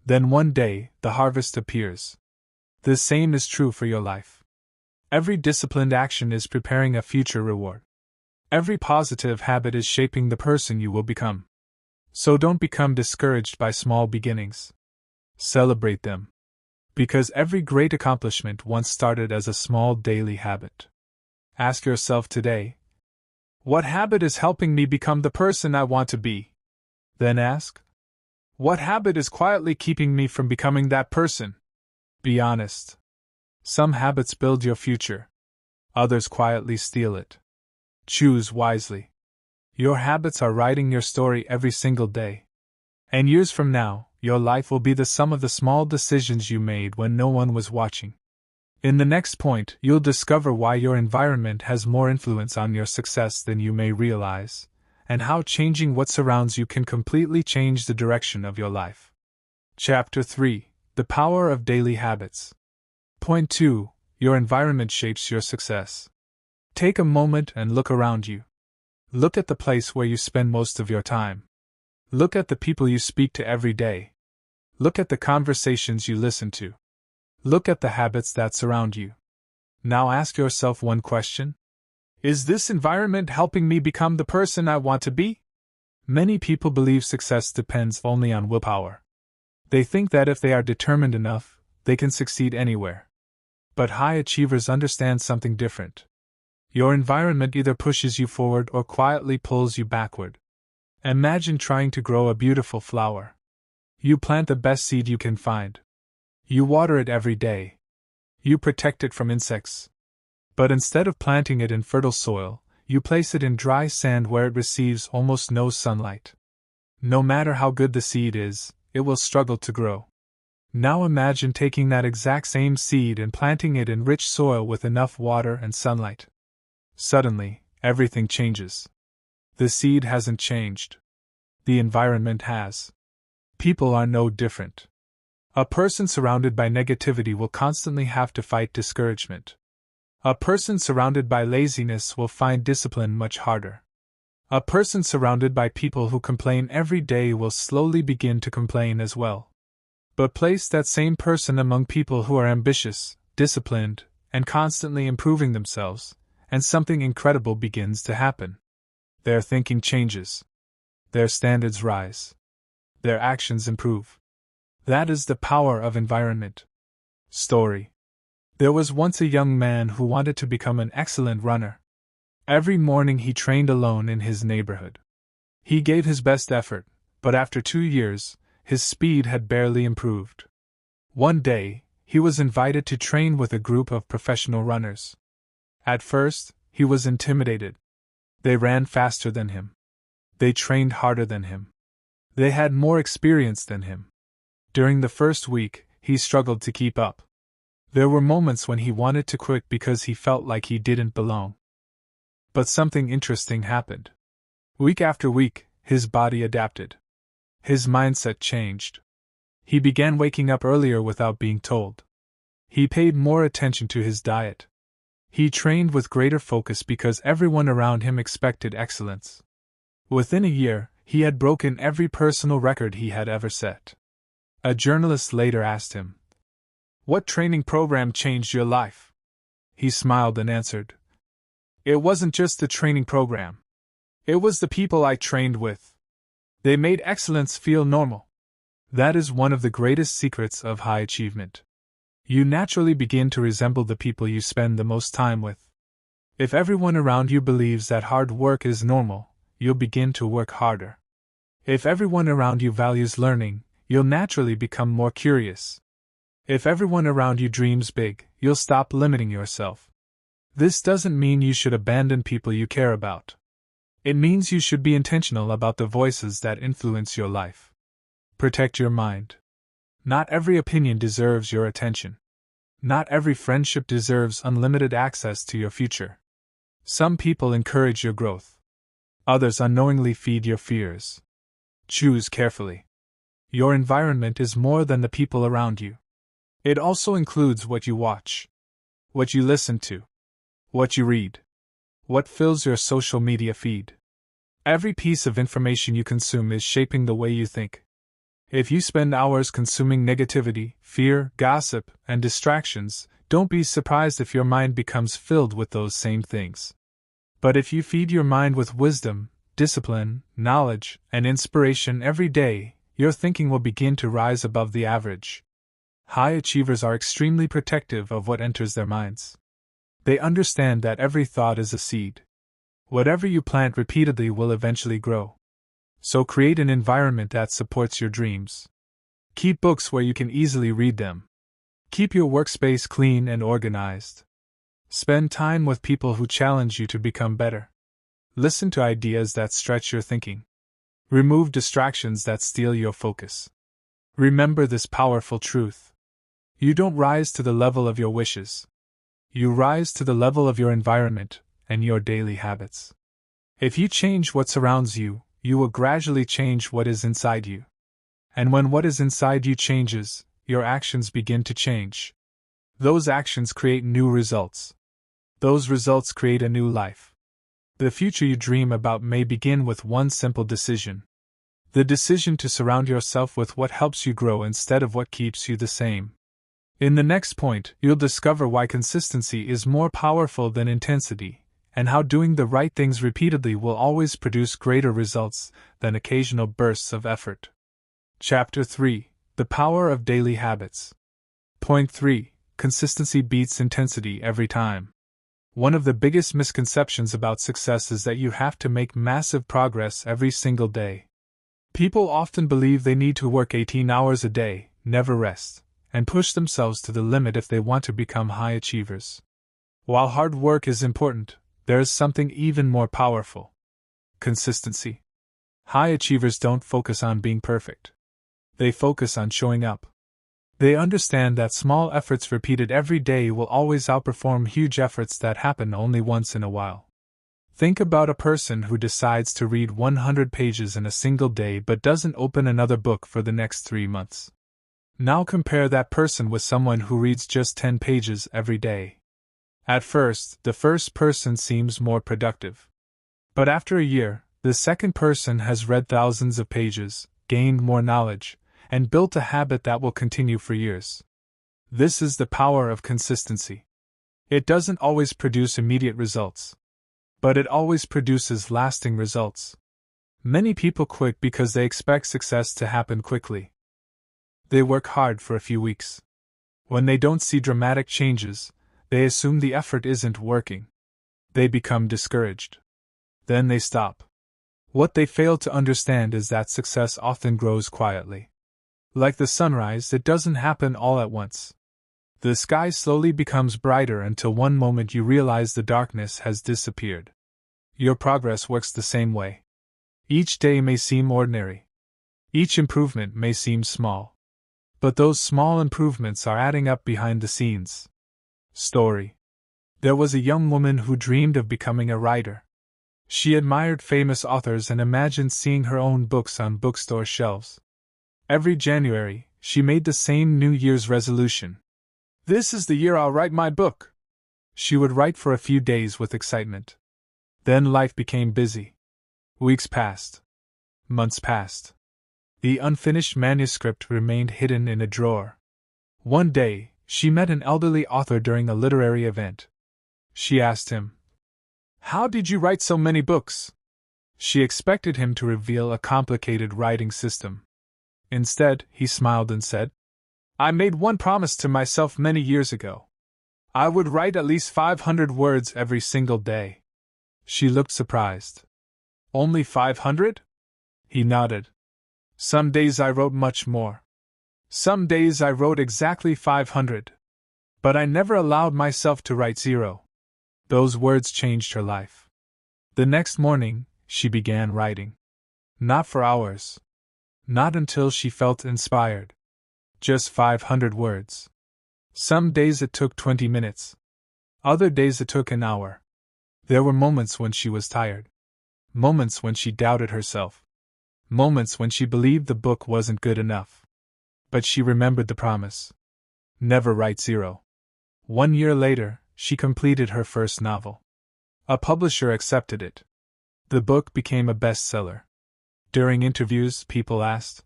Speaker 1: Then one day, the harvest appears. The same is true for your life. Every disciplined action is preparing a future reward. Every positive habit is shaping the person you will become. So don't become discouraged by small beginnings. Celebrate them. Because every great accomplishment once started as a small daily habit. Ask yourself today, what habit is helping me become the person I want to be? Then ask, what habit is quietly keeping me from becoming that person? Be honest. Some habits build your future. Others quietly steal it. Choose wisely. Your habits are writing your story every single day. And years from now, your life will be the sum of the small decisions you made when no one was watching. In the next point, you'll discover why your environment has more influence on your success than you may realize, and how changing what surrounds you can completely change the direction of your life. Chapter 3: The Power of Daily Habits. Point 2: Your environment shapes your success. Take a moment and look around you. Look at the place where you spend most of your time. Look at the people you speak to every day. Look at the conversations you listen to. Look at the habits that surround you. Now ask yourself one question. Is this environment helping me become the person I want to be? Many people believe success depends only on willpower. They think that if they are determined enough, they can succeed anywhere. But high achievers understand something different. Your environment either pushes you forward or quietly pulls you backward. Imagine trying to grow a beautiful flower. You plant the best seed you can find. You water it every day. You protect it from insects. But instead of planting it in fertile soil, you place it in dry sand where it receives almost no sunlight. No matter how good the seed is, it will struggle to grow. Now imagine taking that exact same seed and planting it in rich soil with enough water and sunlight. Suddenly, everything changes. The seed hasn't changed. The environment has. People are no different. A person surrounded by negativity will constantly have to fight discouragement. A person surrounded by laziness will find discipline much harder. A person surrounded by people who complain every day will slowly begin to complain as well. But place that same person among people who are ambitious, disciplined, and constantly improving themselves, and something incredible begins to happen. Their thinking changes. Their standards rise. Their actions improve. That is the power of environment. Story. There was once a young man who wanted to become an excellent runner. Every morning he trained alone in his neighborhood. He gave his best effort, but after 2 years, his speed had barely improved. One day, he was invited to train with a group of professional runners. At first, he was intimidated. They ran faster than him. They trained harder than him. They had more experience than him. During the first week, he struggled to keep up. There were moments when he wanted to quit because he felt like he didn't belong. But something interesting happened. Week after week, his body adapted. His mindset changed. He began waking up earlier without being told. He paid more attention to his diet. He trained with greater focus because everyone around him expected excellence. Within a year, he had broken every personal record he had ever set. A journalist later asked him, "What training program changed your life?" He smiled and answered, "It wasn't just the training program. It was the people I trained with. They made excellence feel normal." That is one of the greatest secrets of high achievement. You naturally begin to resemble the people you spend the most time with. If everyone around you believes that hard work is normal, you'll begin to work harder. If everyone around you values learning, you'll naturally become more curious. If everyone around you dreams big, you'll stop limiting yourself. This doesn't mean you should abandon people you care about. It means you should be intentional about the voices that influence your life. Protect your mind. Not every opinion deserves your attention. Not every friendship deserves unlimited access to your future. Some people encourage your growth. Others unknowingly feed your fears. Choose carefully. Your environment is more than the people around you. It also includes what you watch. what you listen to, what you read, what fills your social media feed. Every piece of information you consume is shaping the way you think. If you spend hours consuming negativity, fear, gossip, and distractions, don't be surprised if your mind becomes filled with those same things. But if you feed your mind with wisdom, discipline, knowledge, and inspiration every day, your thinking will begin to rise above the average. High achievers are extremely protective of what enters their minds. They understand that every thought is a seed. Whatever you plant repeatedly will eventually grow. So create an environment that supports your dreams. Keep books where you can easily read them. Keep your workspace clean and organized. Spend time with people who challenge you to become better. Listen to ideas that stretch your thinking. Remove distractions that steal your focus. Remember this powerful truth. You don't rise to the level of your wishes. You rise to the level of your environment and your daily habits. If you change what surrounds you, you will gradually change what is inside you. And when what is inside you changes, your actions begin to change. Those actions create new results. Those results create a new life. The future you dream about may begin with one simple decision. The decision to surround yourself with what helps you grow instead of what keeps you the same. In the next point, you'll discover why consistency is more powerful than intensity, and how doing the right things repeatedly will always produce greater results than occasional bursts of effort. Chapter 3: The Power of Daily Habits. Point 3: Consistency beats intensity every time. One of the biggest misconceptions about success is that you have to make massive progress every single day. People often believe they need to work 18 hours a day, never rest, and push themselves to the limit if they want to become high achievers. While hard work is important, there is something even more powerful: consistency. High achievers don't focus on being perfect. They focus on showing up. They understand that small efforts repeated every day will always outperform huge efforts that happen only once in a while. Think about a person who decides to read 100 pages in a single day but doesn't open another book for the next 3 months. Now compare that person with someone who reads just 10 pages every day. At first, the first person seems more productive. But after a year, the second person has read thousands of pages, gained more knowledge, and built a habit that will continue for years. This is the power of consistency. It doesn't always produce immediate results, but it always produces lasting results. Many people quit because they expect success to happen quickly. They work hard for a few weeks. When they don't see dramatic changes, they assume the effort isn't working. They become discouraged. Then they stop. What they fail to understand is that success often grows quietly. Like the sunrise, it doesn't happen all at once. The sky slowly becomes brighter until one moment you realize the darkness has disappeared. Your progress works the same way. Each day may seem ordinary. Each improvement may seem small. But those small improvements are adding up behind the scenes. Story. There was a young woman who dreamed of becoming a writer. She admired famous authors and imagined seeing her own books on bookstore shelves. Every January, she made the same New Year's resolution. "This is the year I'll write my book." She would write for a few days with excitement. Then life became busy. Weeks passed. Months passed. The unfinished manuscript remained hidden in a drawer. One day, she met an elderly author during a literary event. She asked him, "How did you write so many books?" She expected him to reveal a complicated writing system. Instead, he smiled and said, "I made one promise to myself many years ago. I would write at least 500 words every single day." She looked surprised. "Only 500? He nodded. "Some days I wrote much more. Some days I wrote exactly 500. But I never allowed myself to write 0. Those words changed her life. The next morning, she began writing. Not for hours. Not until she felt inspired. Just 500 words. Some days it took 20 minutes. Other days it took an hour. There were moments when she was tired. Moments when she doubted herself. Moments when she believed the book wasn't good enough. But she remembered the promise. Never write 0. 1 year later, she completed her first novel. A publisher accepted it. The book became a bestseller. During interviews, people asked,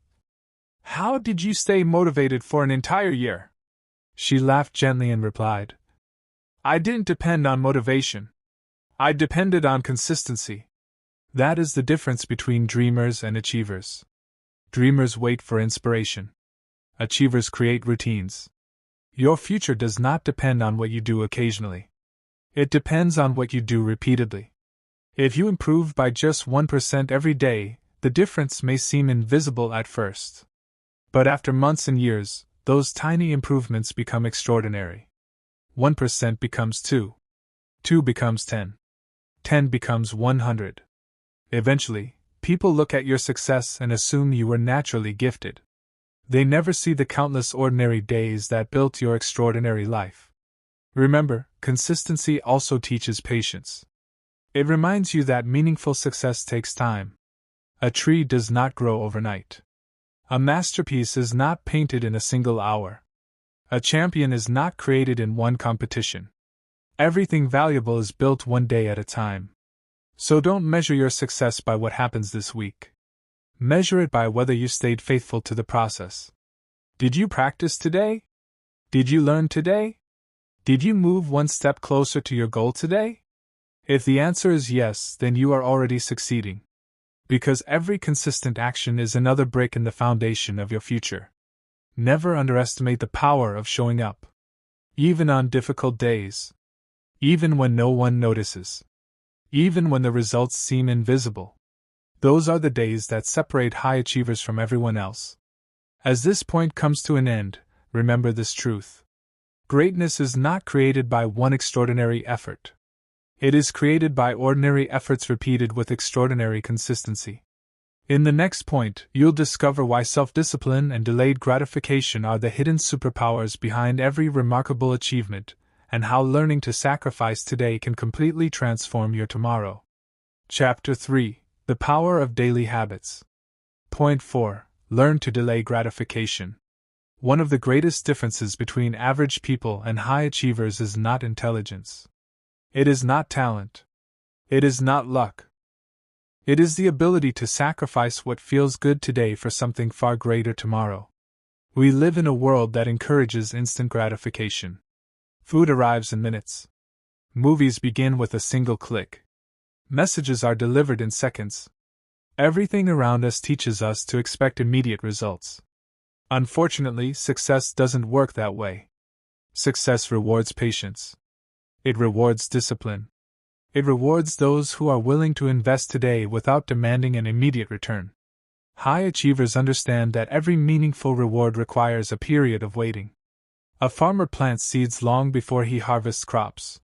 Speaker 1: "How did you stay motivated for an entire year?" She laughed gently and replied, "I didn't depend on motivation. I depended on consistency." That is the difference between dreamers and achievers. Dreamers wait for inspiration. Achievers create routines. Your future does not depend on what you do occasionally. It depends on what you do repeatedly. If you improve by just 1% every day, the difference may seem invisible at first. But after months and years, those tiny improvements become extraordinary. 1% becomes 2. 2 becomes 10. 10 becomes 100. Eventually, people look at your success and assume you were naturally gifted. They never see the countless ordinary days that built your extraordinary life. Remember, consistency also teaches patience. It reminds you that meaningful success takes time. A tree does not grow overnight. A masterpiece is not painted in a single hour. A champion is not created in one competition. Everything valuable is built one day at a time. So don't measure your success by what happens this week. Measure it by whether you stayed faithful to the process. Did you practice today? Did you learn today? Did you move one step closer to your goal today? If the answer is yes, then you are already succeeding. Because every consistent action is another brick in the foundation of your future. Never underestimate the power of showing up. Even on difficult days. Even when no one notices. Even when the results seem invisible. Those are the days that separate high achievers from everyone else. As this point comes to an end, remember this truth. Greatness is not created by one extraordinary effort. It is created by ordinary efforts repeated with extraordinary consistency. In the next point, you'll discover why self-discipline and delayed gratification are the hidden superpowers behind every remarkable achievement, and how learning to sacrifice today can completely transform your tomorrow. Chapter 3: The Power of Daily Habits. Point 4: Learn to delay gratification. One of the greatest differences between average people and high achievers is not intelligence. It is not talent. It is not luck. It is the ability to sacrifice what feels good today for something far greater tomorrow. We live in a world that encourages instant gratification. Food arrives in minutes. Movies begin with a single click. Messages are delivered in seconds. Everything around us teaches us to expect immediate results. Unfortunately, success doesn't work that way. Success rewards patience. It rewards discipline. It rewards those who are willing to invest today without demanding an immediate return. High achievers understand that every meaningful reward requires a period of waiting. A farmer plants seeds long before he harvests crops.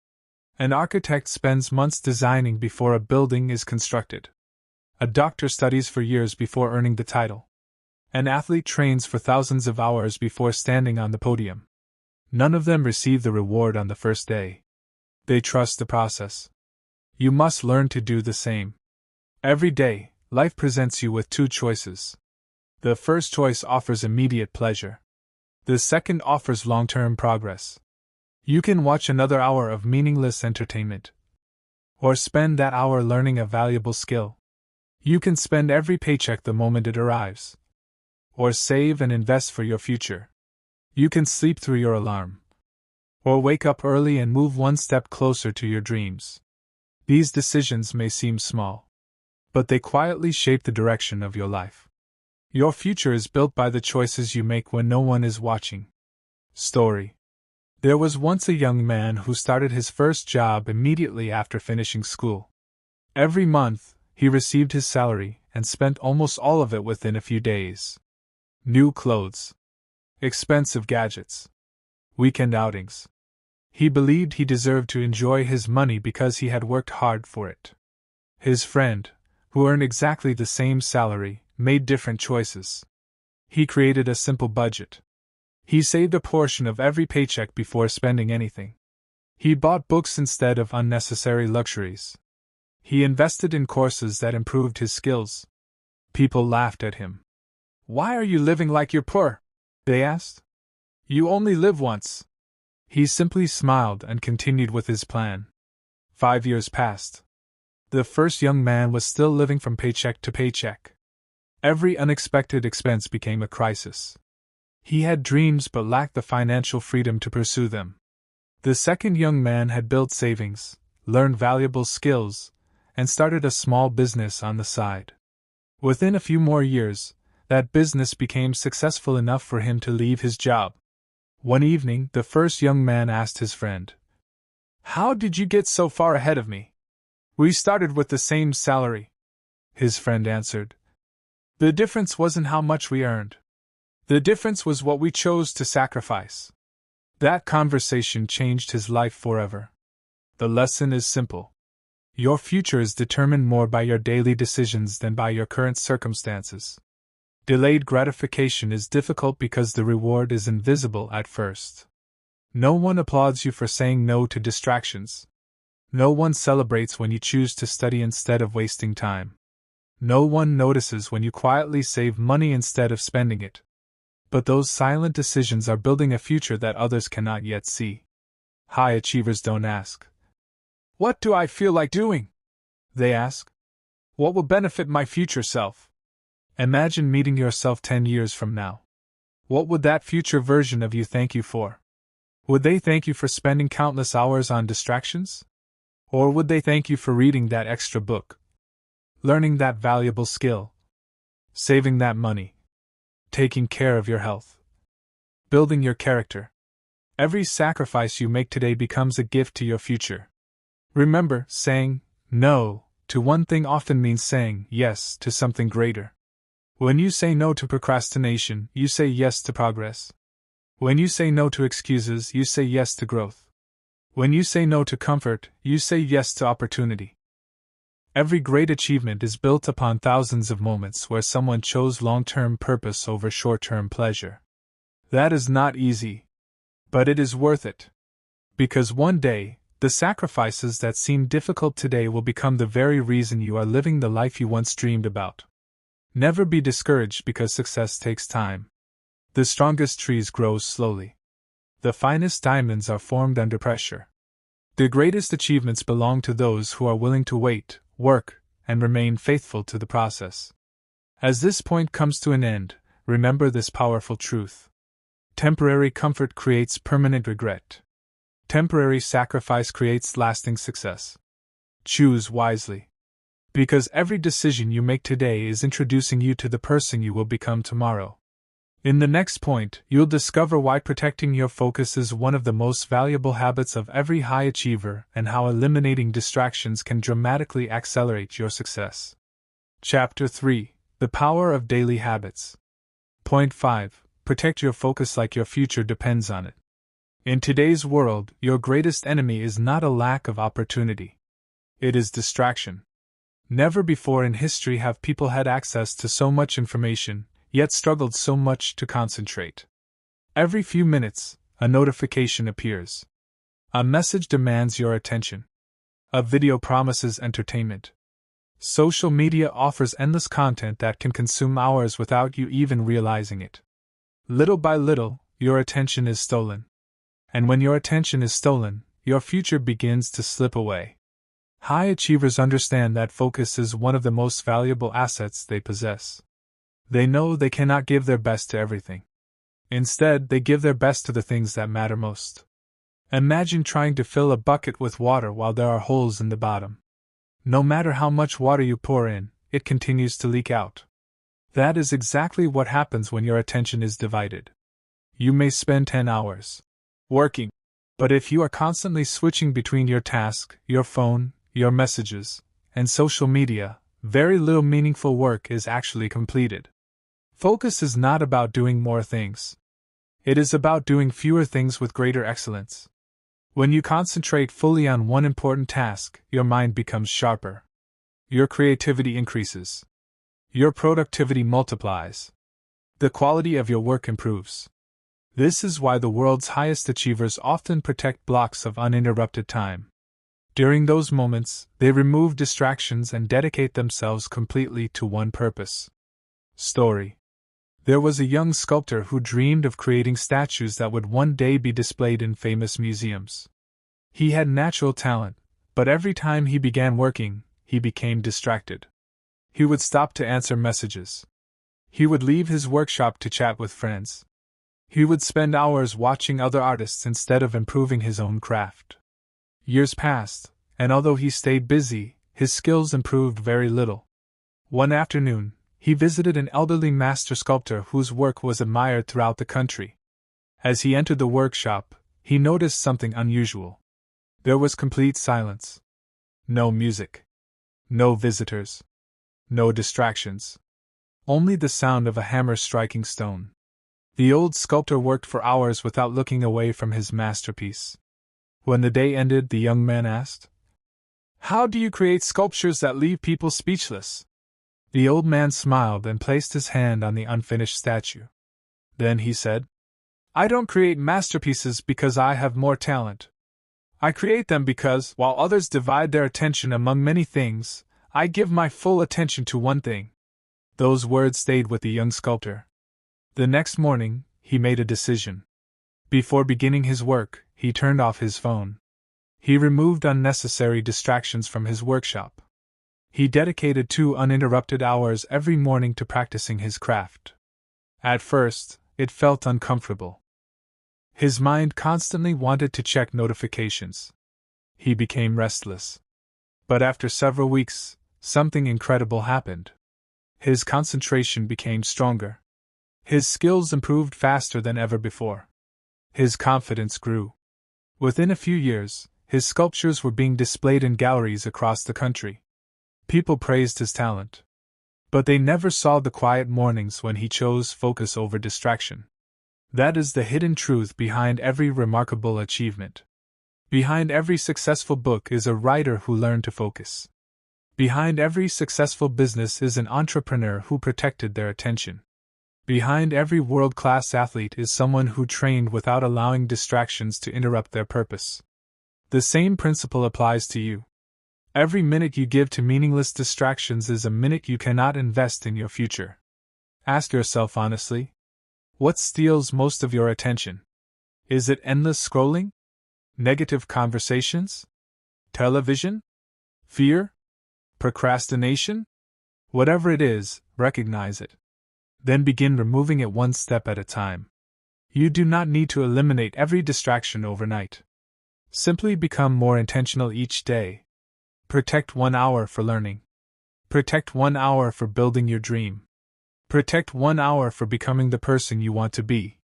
Speaker 1: An architect spends months designing before a building is constructed. A doctor studies for years before earning the title. An athlete trains for thousands of hours before standing on the podium. None of them receive the reward on the first day. They trust the process. You must learn to do the same. Every day, life presents you with two choices. The first choice offers immediate pleasure. The second offers long-term progress. You can watch another hour of meaningless entertainment. Or spend that hour learning a valuable skill. You can spend every paycheck the moment it arrives. Or save and invest for your future. You can sleep through your alarm. Or wake up early and move one step closer to your dreams. These decisions may seem small, but they quietly shape the direction of your life. Your future is built by the choices you make when no one is watching. Story. There was once a young man who started his first job immediately after finishing school. Every month, he received his salary and spent almost all of it within a few days. New clothes. Expensive gadgets. Weekend outings. He believed he deserved to enjoy his money because he had worked hard for it. His friend, who earned exactly the same salary, made different choices. He created a simple budget. He saved a portion of every paycheck before spending anything. He bought books instead of unnecessary luxuries. He invested in courses that improved his skills. People laughed at him. "Why are you living like you're poor?" they asked. "You only live once." He simply smiled and continued with his plan. 5 years passed. The first young man was still living from paycheck to paycheck. Every unexpected expense became a crisis. He had dreams but lacked the financial freedom to pursue them. The second young man had built savings, learned valuable skills, and started a small business on the side. Within a few more years, that business became successful enough for him to leave his job. One evening, the first young man asked his friend, "How did you get so far ahead of me?" "We started with the same salary," his friend answered. "The difference wasn't how much we earned. The difference was what we chose to sacrifice." That conversation changed his life forever. The lesson is simple. Your future is determined more by your daily decisions than by your current circumstances. Delayed gratification is difficult because the reward is invisible at first. No one applauds you for saying no to distractions. No one celebrates when you choose to study instead of wasting time. No one notices when you quietly save money instead of spending it. But those silent decisions are building a future that others cannot yet see. High achievers don't ask, "What do I feel like doing?" They ask, "What will benefit my future self?" Imagine meeting yourself 10 years from now. What would that future version of you thank you for? Would they thank you for spending countless hours on distractions? Or would they thank you for reading that extra book, learning that valuable skill, saving that money, taking care of your health, building your character? Every sacrifice you make today becomes a gift to your future. Remember, saying no to one thing often means saying yes to something greater. When you say no to procrastination, you say yes to progress. When you say no to excuses, you say yes to growth. When you say no to comfort, you say yes to opportunity. Every great achievement is built upon thousands of moments where someone chose long-term purpose over short-term pleasure. That is not easy, but it is worth it. Because one day, the sacrifices that seem difficult today will become the very reason you are living the life you once dreamed about. Never be discouraged because success takes time. The strongest trees grow slowly. The finest diamonds are formed under pressure. The greatest achievements belong to those who are willing to wait, work, and remain faithful to the process. As this point comes to an end, remember this powerful truth. Temporary comfort creates permanent regret. Temporary sacrifice creates lasting success. Choose wisely. Because every decision you make today is introducing you to the person you will become tomorrow. In the next point, you'll discover why protecting your focus is one of the most valuable habits of every high achiever and how eliminating distractions can dramatically accelerate your success. Chapter 3: The Power of Daily Habits. Point 5: Protect your focus like your future depends on it. In today's world, your greatest enemy is not a lack of opportunity. It is distraction. Never before in history have people had access to so much information, yet struggled so much to concentrate. Every few minutes, a notification appears. A message demands your attention. A video promises entertainment. Social media offers endless content that can consume hours without you even realizing it. Little by little, your attention is stolen. And when your attention is stolen, your future begins to slip away. High achievers understand that focus is one of the most valuable assets they possess. They know they cannot give their best to everything. Instead, they give their best to the things that matter most. Imagine trying to fill a bucket with water while there are holes in the bottom. No matter how much water you pour in, it continues to leak out. That is exactly what happens when your attention is divided. You may spend 10 hours working, but if you are constantly switching between your task, your phone, your messages, and social media, very little meaningful work is actually completed. Focus is not about doing more things. It is about doing fewer things with greater excellence. When you concentrate fully on one important task, your mind becomes sharper. Your creativity increases. Your productivity multiplies. The quality of your work improves. This is why the world's highest achievers often protect blocks of uninterrupted time. During those moments, they remove distractions and dedicate themselves completely to one purpose. Story. There was a young sculptor who dreamed of creating statues that would one day be displayed in famous museums. He had natural talent, but every time he began working, he became distracted. He would stop to answer messages. He would leave his workshop to chat with friends. He would spend hours watching other artists instead of improving his own craft. Years passed, and although he stayed busy, his skills improved very little. One afternoon, he visited an elderly master sculptor whose work was admired throughout the country. As he entered the workshop, he noticed something unusual. There was complete silence. No music. No visitors. No distractions. Only the sound of a hammer striking stone. The old sculptor worked for hours without looking away from his masterpiece. When the day ended, the young man asked, "How do you create sculptures that leave people speechless?" The old man smiled and placed his hand on the unfinished statue. Then he said, "I don't create masterpieces because I have more talent. I create them because, while others divide their attention among many things, I give my full attention to one thing." Those words stayed with the young sculptor. The next morning, he made a decision. Before beginning his work, he turned off his phone. He removed unnecessary distractions from his workshop. He dedicated 2 uninterrupted hours every morning to practicing his craft. At first, it felt uncomfortable. His mind constantly wanted to check notifications. He became restless. But after several weeks, something incredible happened. His concentration became stronger. His skills improved faster than ever before. His confidence grew. Within a few years, his sculptures were being displayed in galleries across the country. People praised his talent. But they never saw the quiet mornings when he chose focus over distraction. That is the hidden truth behind every remarkable achievement. Behind every successful book is a writer who learned to focus. Behind every successful business is an entrepreneur who protected their attention. Behind every world-class athlete is someone who trained without allowing distractions to interrupt their purpose. The same principle applies to you. Every minute you give to meaningless distractions is a minute you cannot invest in your future. Ask yourself honestly, what steals most of your attention? Is it endless scrolling? Negative conversations? Television? Fear? Procrastination? Whatever it is, recognize it. Then begin removing it one step at a time. You do not need to eliminate every distraction overnight. Simply become more intentional each day. Protect 1 hour for learning. Protect 1 hour for building your dream. Protect 1 hour for becoming the person you want to be.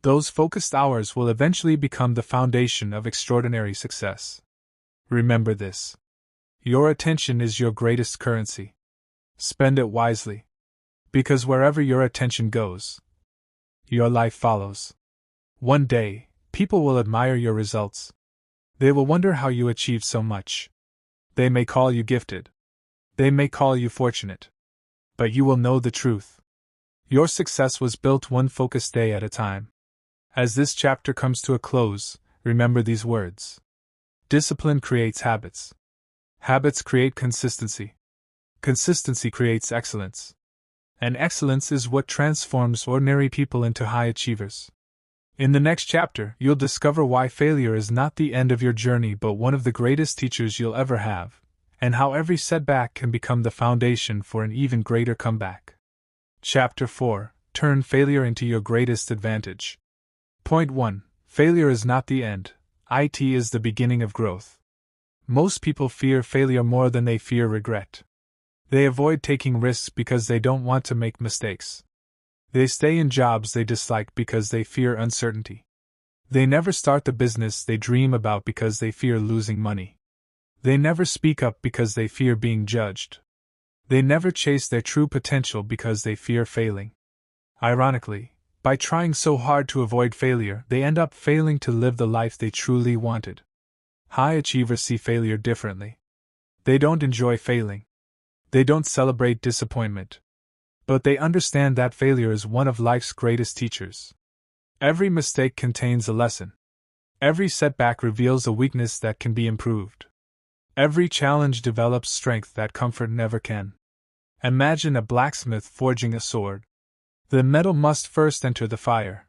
Speaker 1: Those focused hours will eventually become the foundation of extraordinary success. Remember this. Your attention is your greatest currency. Spend it wisely. Because wherever your attention goes, your life follows. One day, people will admire your results. They will wonder how you achieved so much. They may call you gifted. They may call you fortunate. But you will know the truth. Your success was built one focused day at a time. As this chapter comes to a close, remember these words. Discipline creates habits. Habits create consistency. Consistency creates excellence. And excellence is what transforms ordinary people into high achievers. In the next chapter, you'll discover why failure is not the end of your journey but one of the greatest teachers you'll ever have, and how every setback can become the foundation for an even greater comeback. Chapter 4. Turn failure into your greatest advantage. Point 1. Failure is not the end. It is the beginning of growth. Most people fear failure more than they fear regret. They avoid taking risks because they don't want to make mistakes. They stay in jobs they dislike because they fear uncertainty. They never start the business they dream about because they fear losing money. They never speak up because they fear being judged. They never chase their true potential because they fear failing. Ironically, by trying so hard to avoid failure, they end up failing to live the life they truly wanted. High achievers see failure differently. They don't enjoy failing. They don't celebrate disappointment. But they understand that failure is one of life's greatest teachers. Every mistake contains a lesson. Every setback reveals a weakness that can be improved. Every challenge develops strength that comfort never can. Imagine a blacksmith forging a sword. The metal must first enter the fire.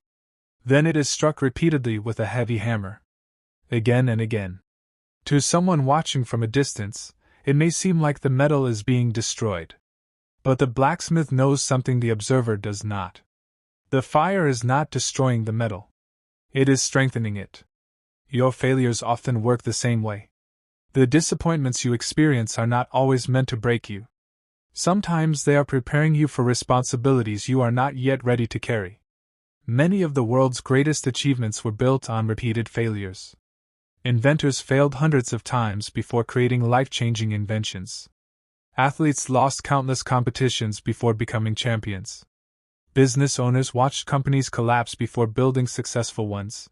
Speaker 1: Then it is struck repeatedly with a heavy hammer. Again and again. To someone watching from a distance, it may seem like the metal is being destroyed. But the blacksmith knows something the observer does not. The fire is not destroying the metal. It is strengthening it. Your failures often work the same way. The disappointments you experience are not always meant to break you. Sometimes they are preparing you for responsibilities you are not yet ready to carry. Many of the world's greatest achievements were built on repeated failures. Inventors failed hundreds of times before creating life-changing inventions. Athletes lost countless competitions before becoming champions. Business owners watched companies collapse before building successful ones.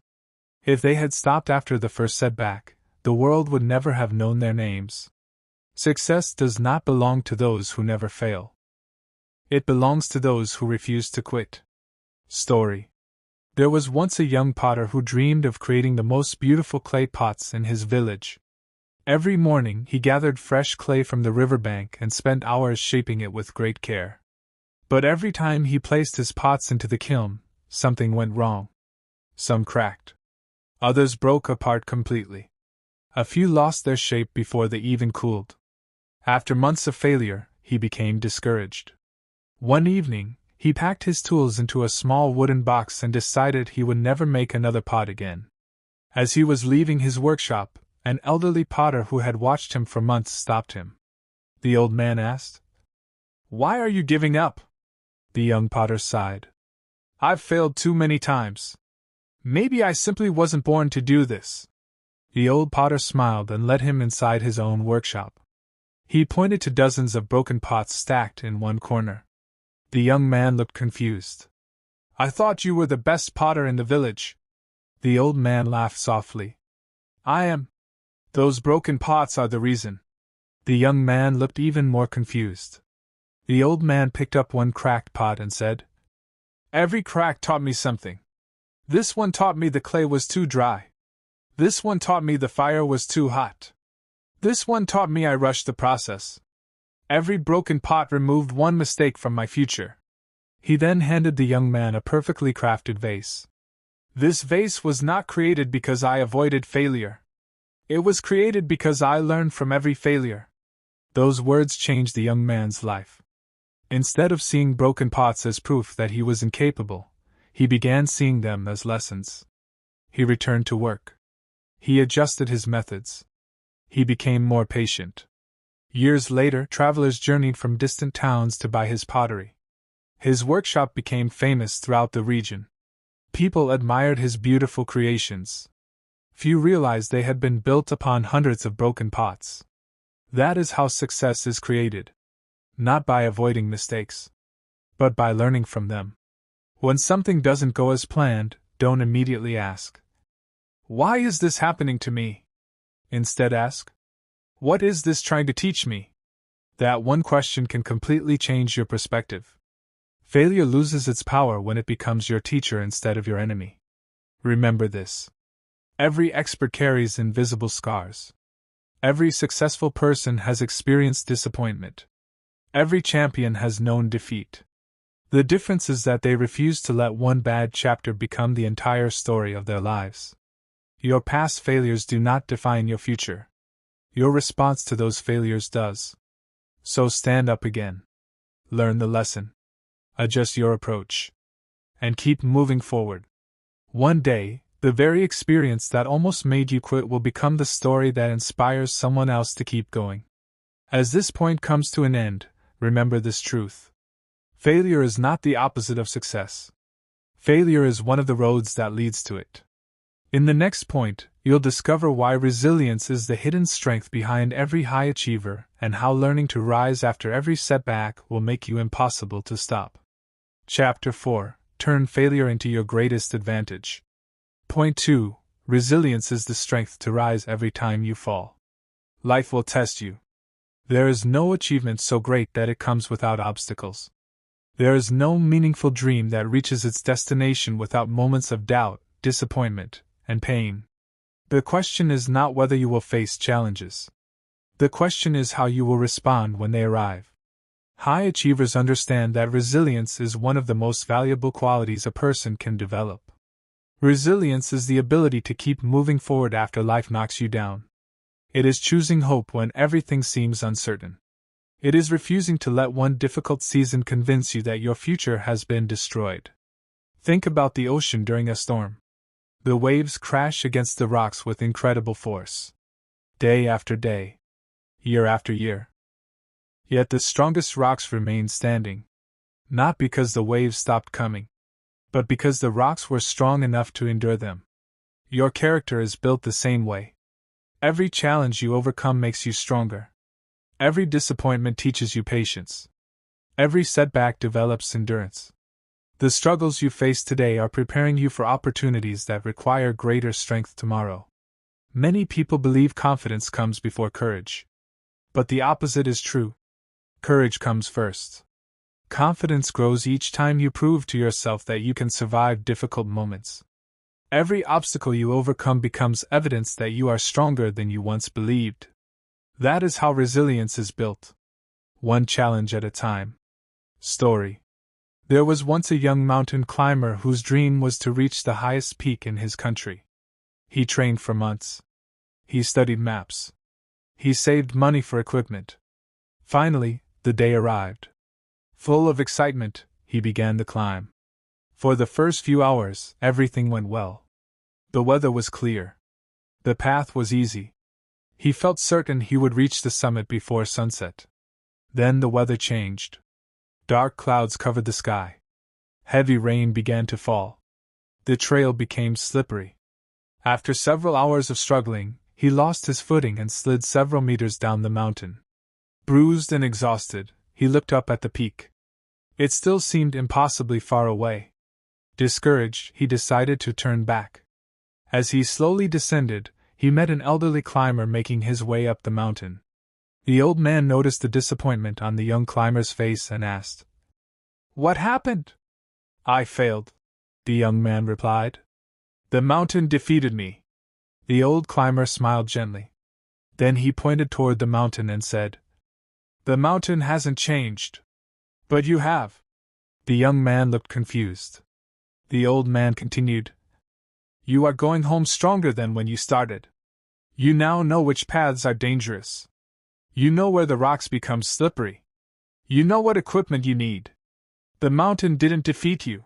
Speaker 1: If they had stopped after the first setback, the world would never have known their names. Success does not belong to those who never fail. It belongs to those who refuse to quit. Story. There was once a young potter who dreamed of creating the most beautiful clay pots in his village. Every morning he gathered fresh clay from the riverbank and spent hours shaping it with great care. But every time he placed his pots into the kiln, something went wrong. Some cracked. Others broke apart completely. A few lost their shape before they even cooled. After months of failure, he became discouraged. One evening, he packed his tools into a small wooden box and decided he would never make another pot again. As he was leaving his workshop, an elderly potter who had watched him for months stopped him. The old man asked, "Why are you giving up?" The young potter sighed. "I've failed too many times. Maybe I simply wasn't born to do this." The old potter smiled and led him inside his own workshop. He pointed to dozens of broken pots stacked in one corner. The young man looked confused. "I thought you were the best potter in the village." The old man laughed softly. "I am. Those broken pots are the reason." The young man looked even more confused. The old man picked up one cracked pot and said, "Every crack taught me something. This one taught me the clay was too dry. This one taught me the fire was too hot. This one taught me I rushed the process. Every broken pot removed one mistake from my future." He then handed the young man a perfectly crafted vase. "This vase was not created because I avoided failure. It was created because I learned from every failure." Those words changed the young man's life. Instead of seeing broken pots as proof that he was incapable, he began seeing them as lessons. He returned to work. He adjusted his methods. He became more patient. Years later, travelers journeyed from distant towns to buy his pottery. His workshop became famous throughout the region. People admired his beautiful creations. Few realized they had been built upon hundreds of broken pots. That is how success is created. Not by avoiding mistakes, but by learning from them. When something doesn't go as planned, don't immediately ask, "Why is this happening to me?" Instead ask, "What is this trying to teach me?" That one question can completely change your perspective. Failure loses its power when it becomes your teacher instead of your enemy. Remember this. Every expert carries invisible scars. Every successful person has experienced disappointment. Every champion has known defeat. The difference is that they refuse to let one bad chapter become the entire story of their lives. Your past failures do not define your future. Your response to those failures does. So stand up again. Learn the lesson. Adjust your approach. And keep moving forward. One day, the very experience that almost made you quit will become the story that inspires someone else to keep going. As this point comes to an end, remember this truth. Failure is not the opposite of success. Failure is one of the roads that leads to it. In the next point, you'll discover why resilience is the hidden strength behind every high achiever and how learning to rise after every setback will make you impossible to stop. Chapter 4. Turn failure into your greatest advantage. Point 2. Resilience is the strength to rise every time you fall. Life will test you. There is no achievement so great that it comes without obstacles. There is no meaningful dream that reaches its destination without moments of doubt, disappointment, and pain. The question is not whether you will face challenges. The question is how you will respond when they arrive. High achievers understand that resilience is one of the most valuable qualities a person can develop. Resilience is the ability to keep moving forward after life knocks you down. It is choosing hope when everything seems uncertain. It is refusing to let one difficult season convince you that your future has been destroyed. Think about the ocean during a storm. The waves crash against the rocks with incredible force. Day after day. Year after year. Yet the strongest rocks remained standing. Not because the waves stopped coming, but because the rocks were strong enough to endure them. Your character is built the same way. Every challenge you overcome makes you stronger. Every disappointment teaches you patience. Every setback develops endurance. The struggles you face today are preparing you for opportunities that require greater strength tomorrow. Many people believe confidence comes before courage. But the opposite is true. Courage comes first. Confidence grows each time you prove to yourself that you can survive difficult moments. Every obstacle you overcome becomes evidence that you are stronger than you once believed. That is how resilience is built. One challenge at a time. Story. There was once a young mountain climber whose dream was to reach the highest peak in his country. He trained for months. He studied maps. He saved money for equipment. Finally, the day arrived. Full of excitement, he began the climb. For the first few hours, everything went well. The weather was clear. The path was easy. He felt certain he would reach the summit before sunset. Then the weather changed. Dark clouds covered the sky. Heavy rain began to fall. The trail became slippery. After several hours of struggling, he lost his footing and slid several meters down the mountain. Bruised and exhausted, he looked up at the peak. It still seemed impossibly far away. Discouraged, he decided to turn back. As he slowly descended, he met an elderly climber making his way up the mountain. The old man noticed the disappointment on the young climber's face and asked, "What happened?" "I failed," the young man replied. "The mountain defeated me." The old climber smiled gently. Then he pointed toward the mountain and said, "The mountain hasn't changed. But you have." The young man looked confused. The old man continued, "You are going home stronger than when you started. You now know which paths are dangerous. You know where the rocks become slippery. You know what equipment you need. The mountain didn't defeat you.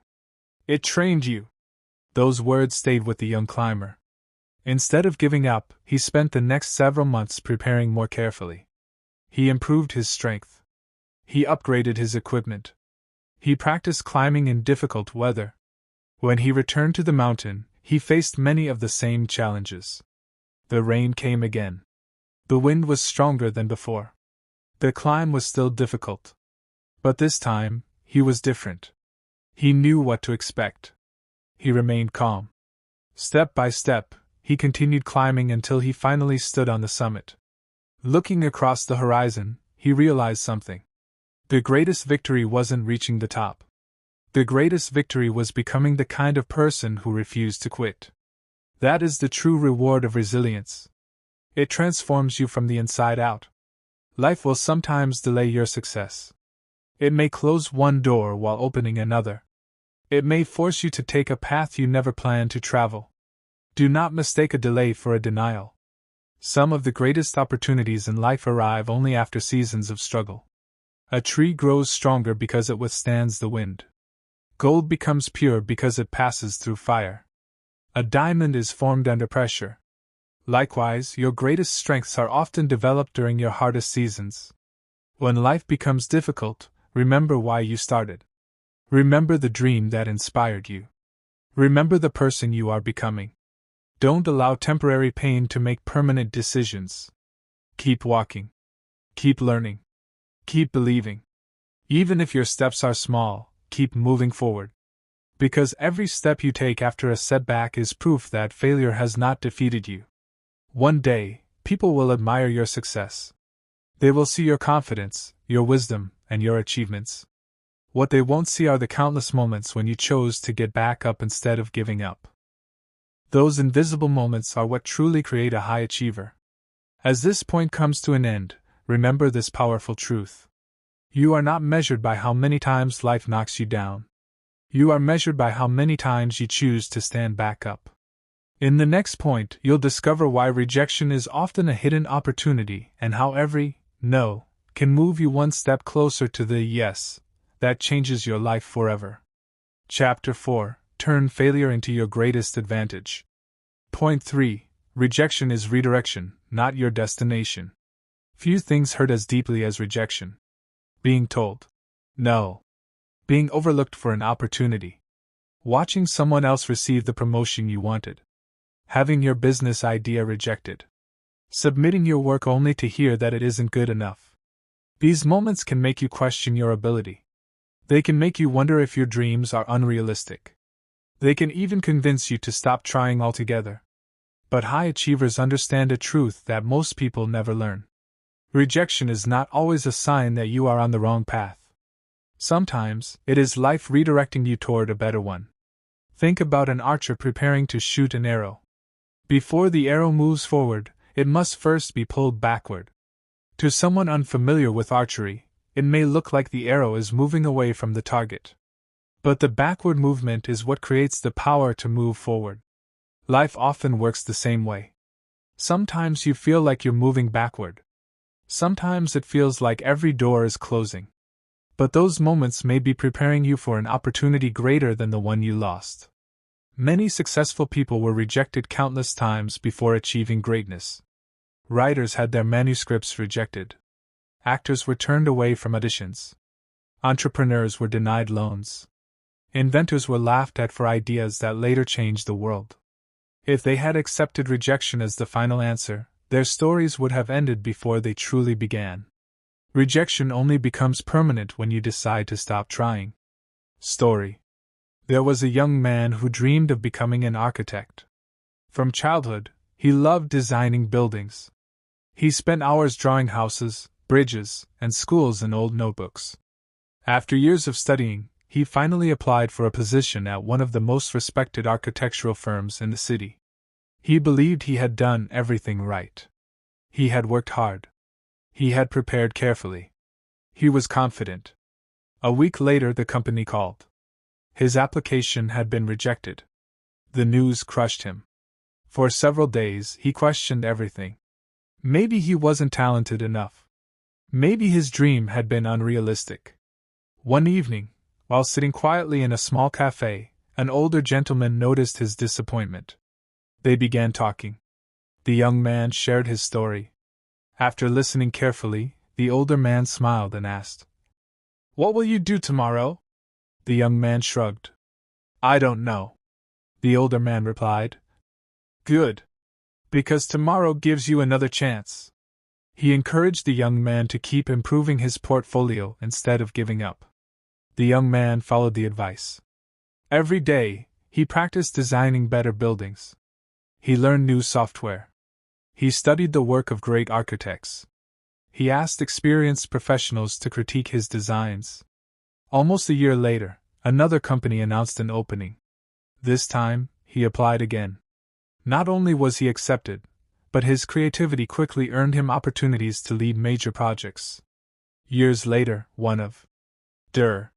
Speaker 1: It trained you." Those words stayed with the young climber. Instead of giving up, he spent the next several months preparing more carefully. He improved his strength. He upgraded his equipment. He practiced climbing in difficult weather. When he returned to the mountain, he faced many of the same challenges. The rain came again. The wind was stronger than before. The climb was still difficult. But this time, he was different. He knew what to expect. He remained calm. Step by step, he continued climbing until he finally stood on the summit. Looking across the horizon, he realized something. The greatest victory wasn't reaching the top. The greatest victory was becoming the kind of person who refused to quit. That is the true reward of resilience. It transforms you from the inside out. Life will sometimes delay your success. It may close one door while opening another. It may force you to take a path you never planned to travel. Do not mistake a delay for a denial. Some of the greatest opportunities in life arrive only after seasons of struggle. A tree grows stronger because it withstands the wind. Gold becomes pure because it passes through fire. A diamond is formed under pressure. Likewise, your greatest strengths are often developed during your hardest seasons. When life becomes difficult, remember why you started. Remember the dream that inspired you. Remember the person you are becoming. Don't allow temporary pain to make permanent decisions. Keep walking. Keep learning. Keep believing. Even if your steps are small, keep moving forward. Because every step you take after a setback is proof that failure has not defeated you. One day, people will admire your success. They will see your confidence, your wisdom, and your achievements. What they won't see are the countless moments when you chose to get back up instead of giving up. Those invisible moments are what truly create a high achiever. As this point comes to an end, remember this powerful truth. You are not measured by how many times life knocks you down. You are measured by how many times you choose to stand back up. In the next point, you'll discover why rejection is often a hidden opportunity and how every no can move you one step closer to the yes that changes your life forever. Chapter 4: Turn failure into your greatest advantage. Point 3: Rejection is redirection, not your destination. Few things hurt as deeply as rejection. Being told no. Being overlooked for an opportunity. Watching someone else receive the promotion you wanted. Having your business idea rejected. Submitting your work only to hear that it isn't good enough. These moments can make you question your ability. They can make you wonder if your dreams are unrealistic. They can even convince you to stop trying altogether. But high achievers understand a truth that most people never learn. Rejection is not always a sign that you are on the wrong path. Sometimes, it is life redirecting you toward a better one. Think about an archer preparing to shoot an arrow. Before the arrow moves forward, it must first be pulled backward. To someone unfamiliar with archery, it may look like the arrow is moving away from the target. But the backward movement is what creates the power to move forward. Life often works the same way. Sometimes you feel like you're moving backward. Sometimes it feels like every door is closing. But those moments may be preparing you for an opportunity greater than the one you lost. Many successful people were rejected countless times before achieving greatness. Writers had their manuscripts rejected. Actors were turned away from auditions. Entrepreneurs were denied loans. Inventors were laughed at for ideas that later changed the world. If they had accepted rejection as the final answer, their stories would have ended before they truly began. Rejection only becomes permanent when you decide to stop trying. Story. There was a young man who dreamed of becoming an architect. From childhood, he loved designing buildings. He spent hours drawing houses, bridges, and schools in old notebooks. After years of studying, he finally applied for a position at one of the most respected architectural firms in the city. He believed he had done everything right. He had worked hard. He had prepared carefully. He was confident. A week later, the company called. His application had been rejected. The news crushed him. For several days, he questioned everything. Maybe he wasn't talented enough. Maybe his dream had been unrealistic. One evening, while sitting quietly in a small cafe, an older gentleman noticed his disappointment. They began talking. The young man shared his story. After listening carefully, the older man smiled and asked, "What will you do tomorrow?" The young man shrugged. "I don't know." The older man replied. "Good. Because tomorrow gives you another chance." He encouraged the young man to keep improving his portfolio instead of giving up. The young man followed the advice. Every day, he practiced designing better buildings. He learned new software. He studied the work of great architects. He asked experienced professionals to critique his designs. Almost a year later, another company announced an opening. This time, he applied again. Not only was he accepted, but his creativity quickly earned him opportunities to lead major projects. Years later, one of Der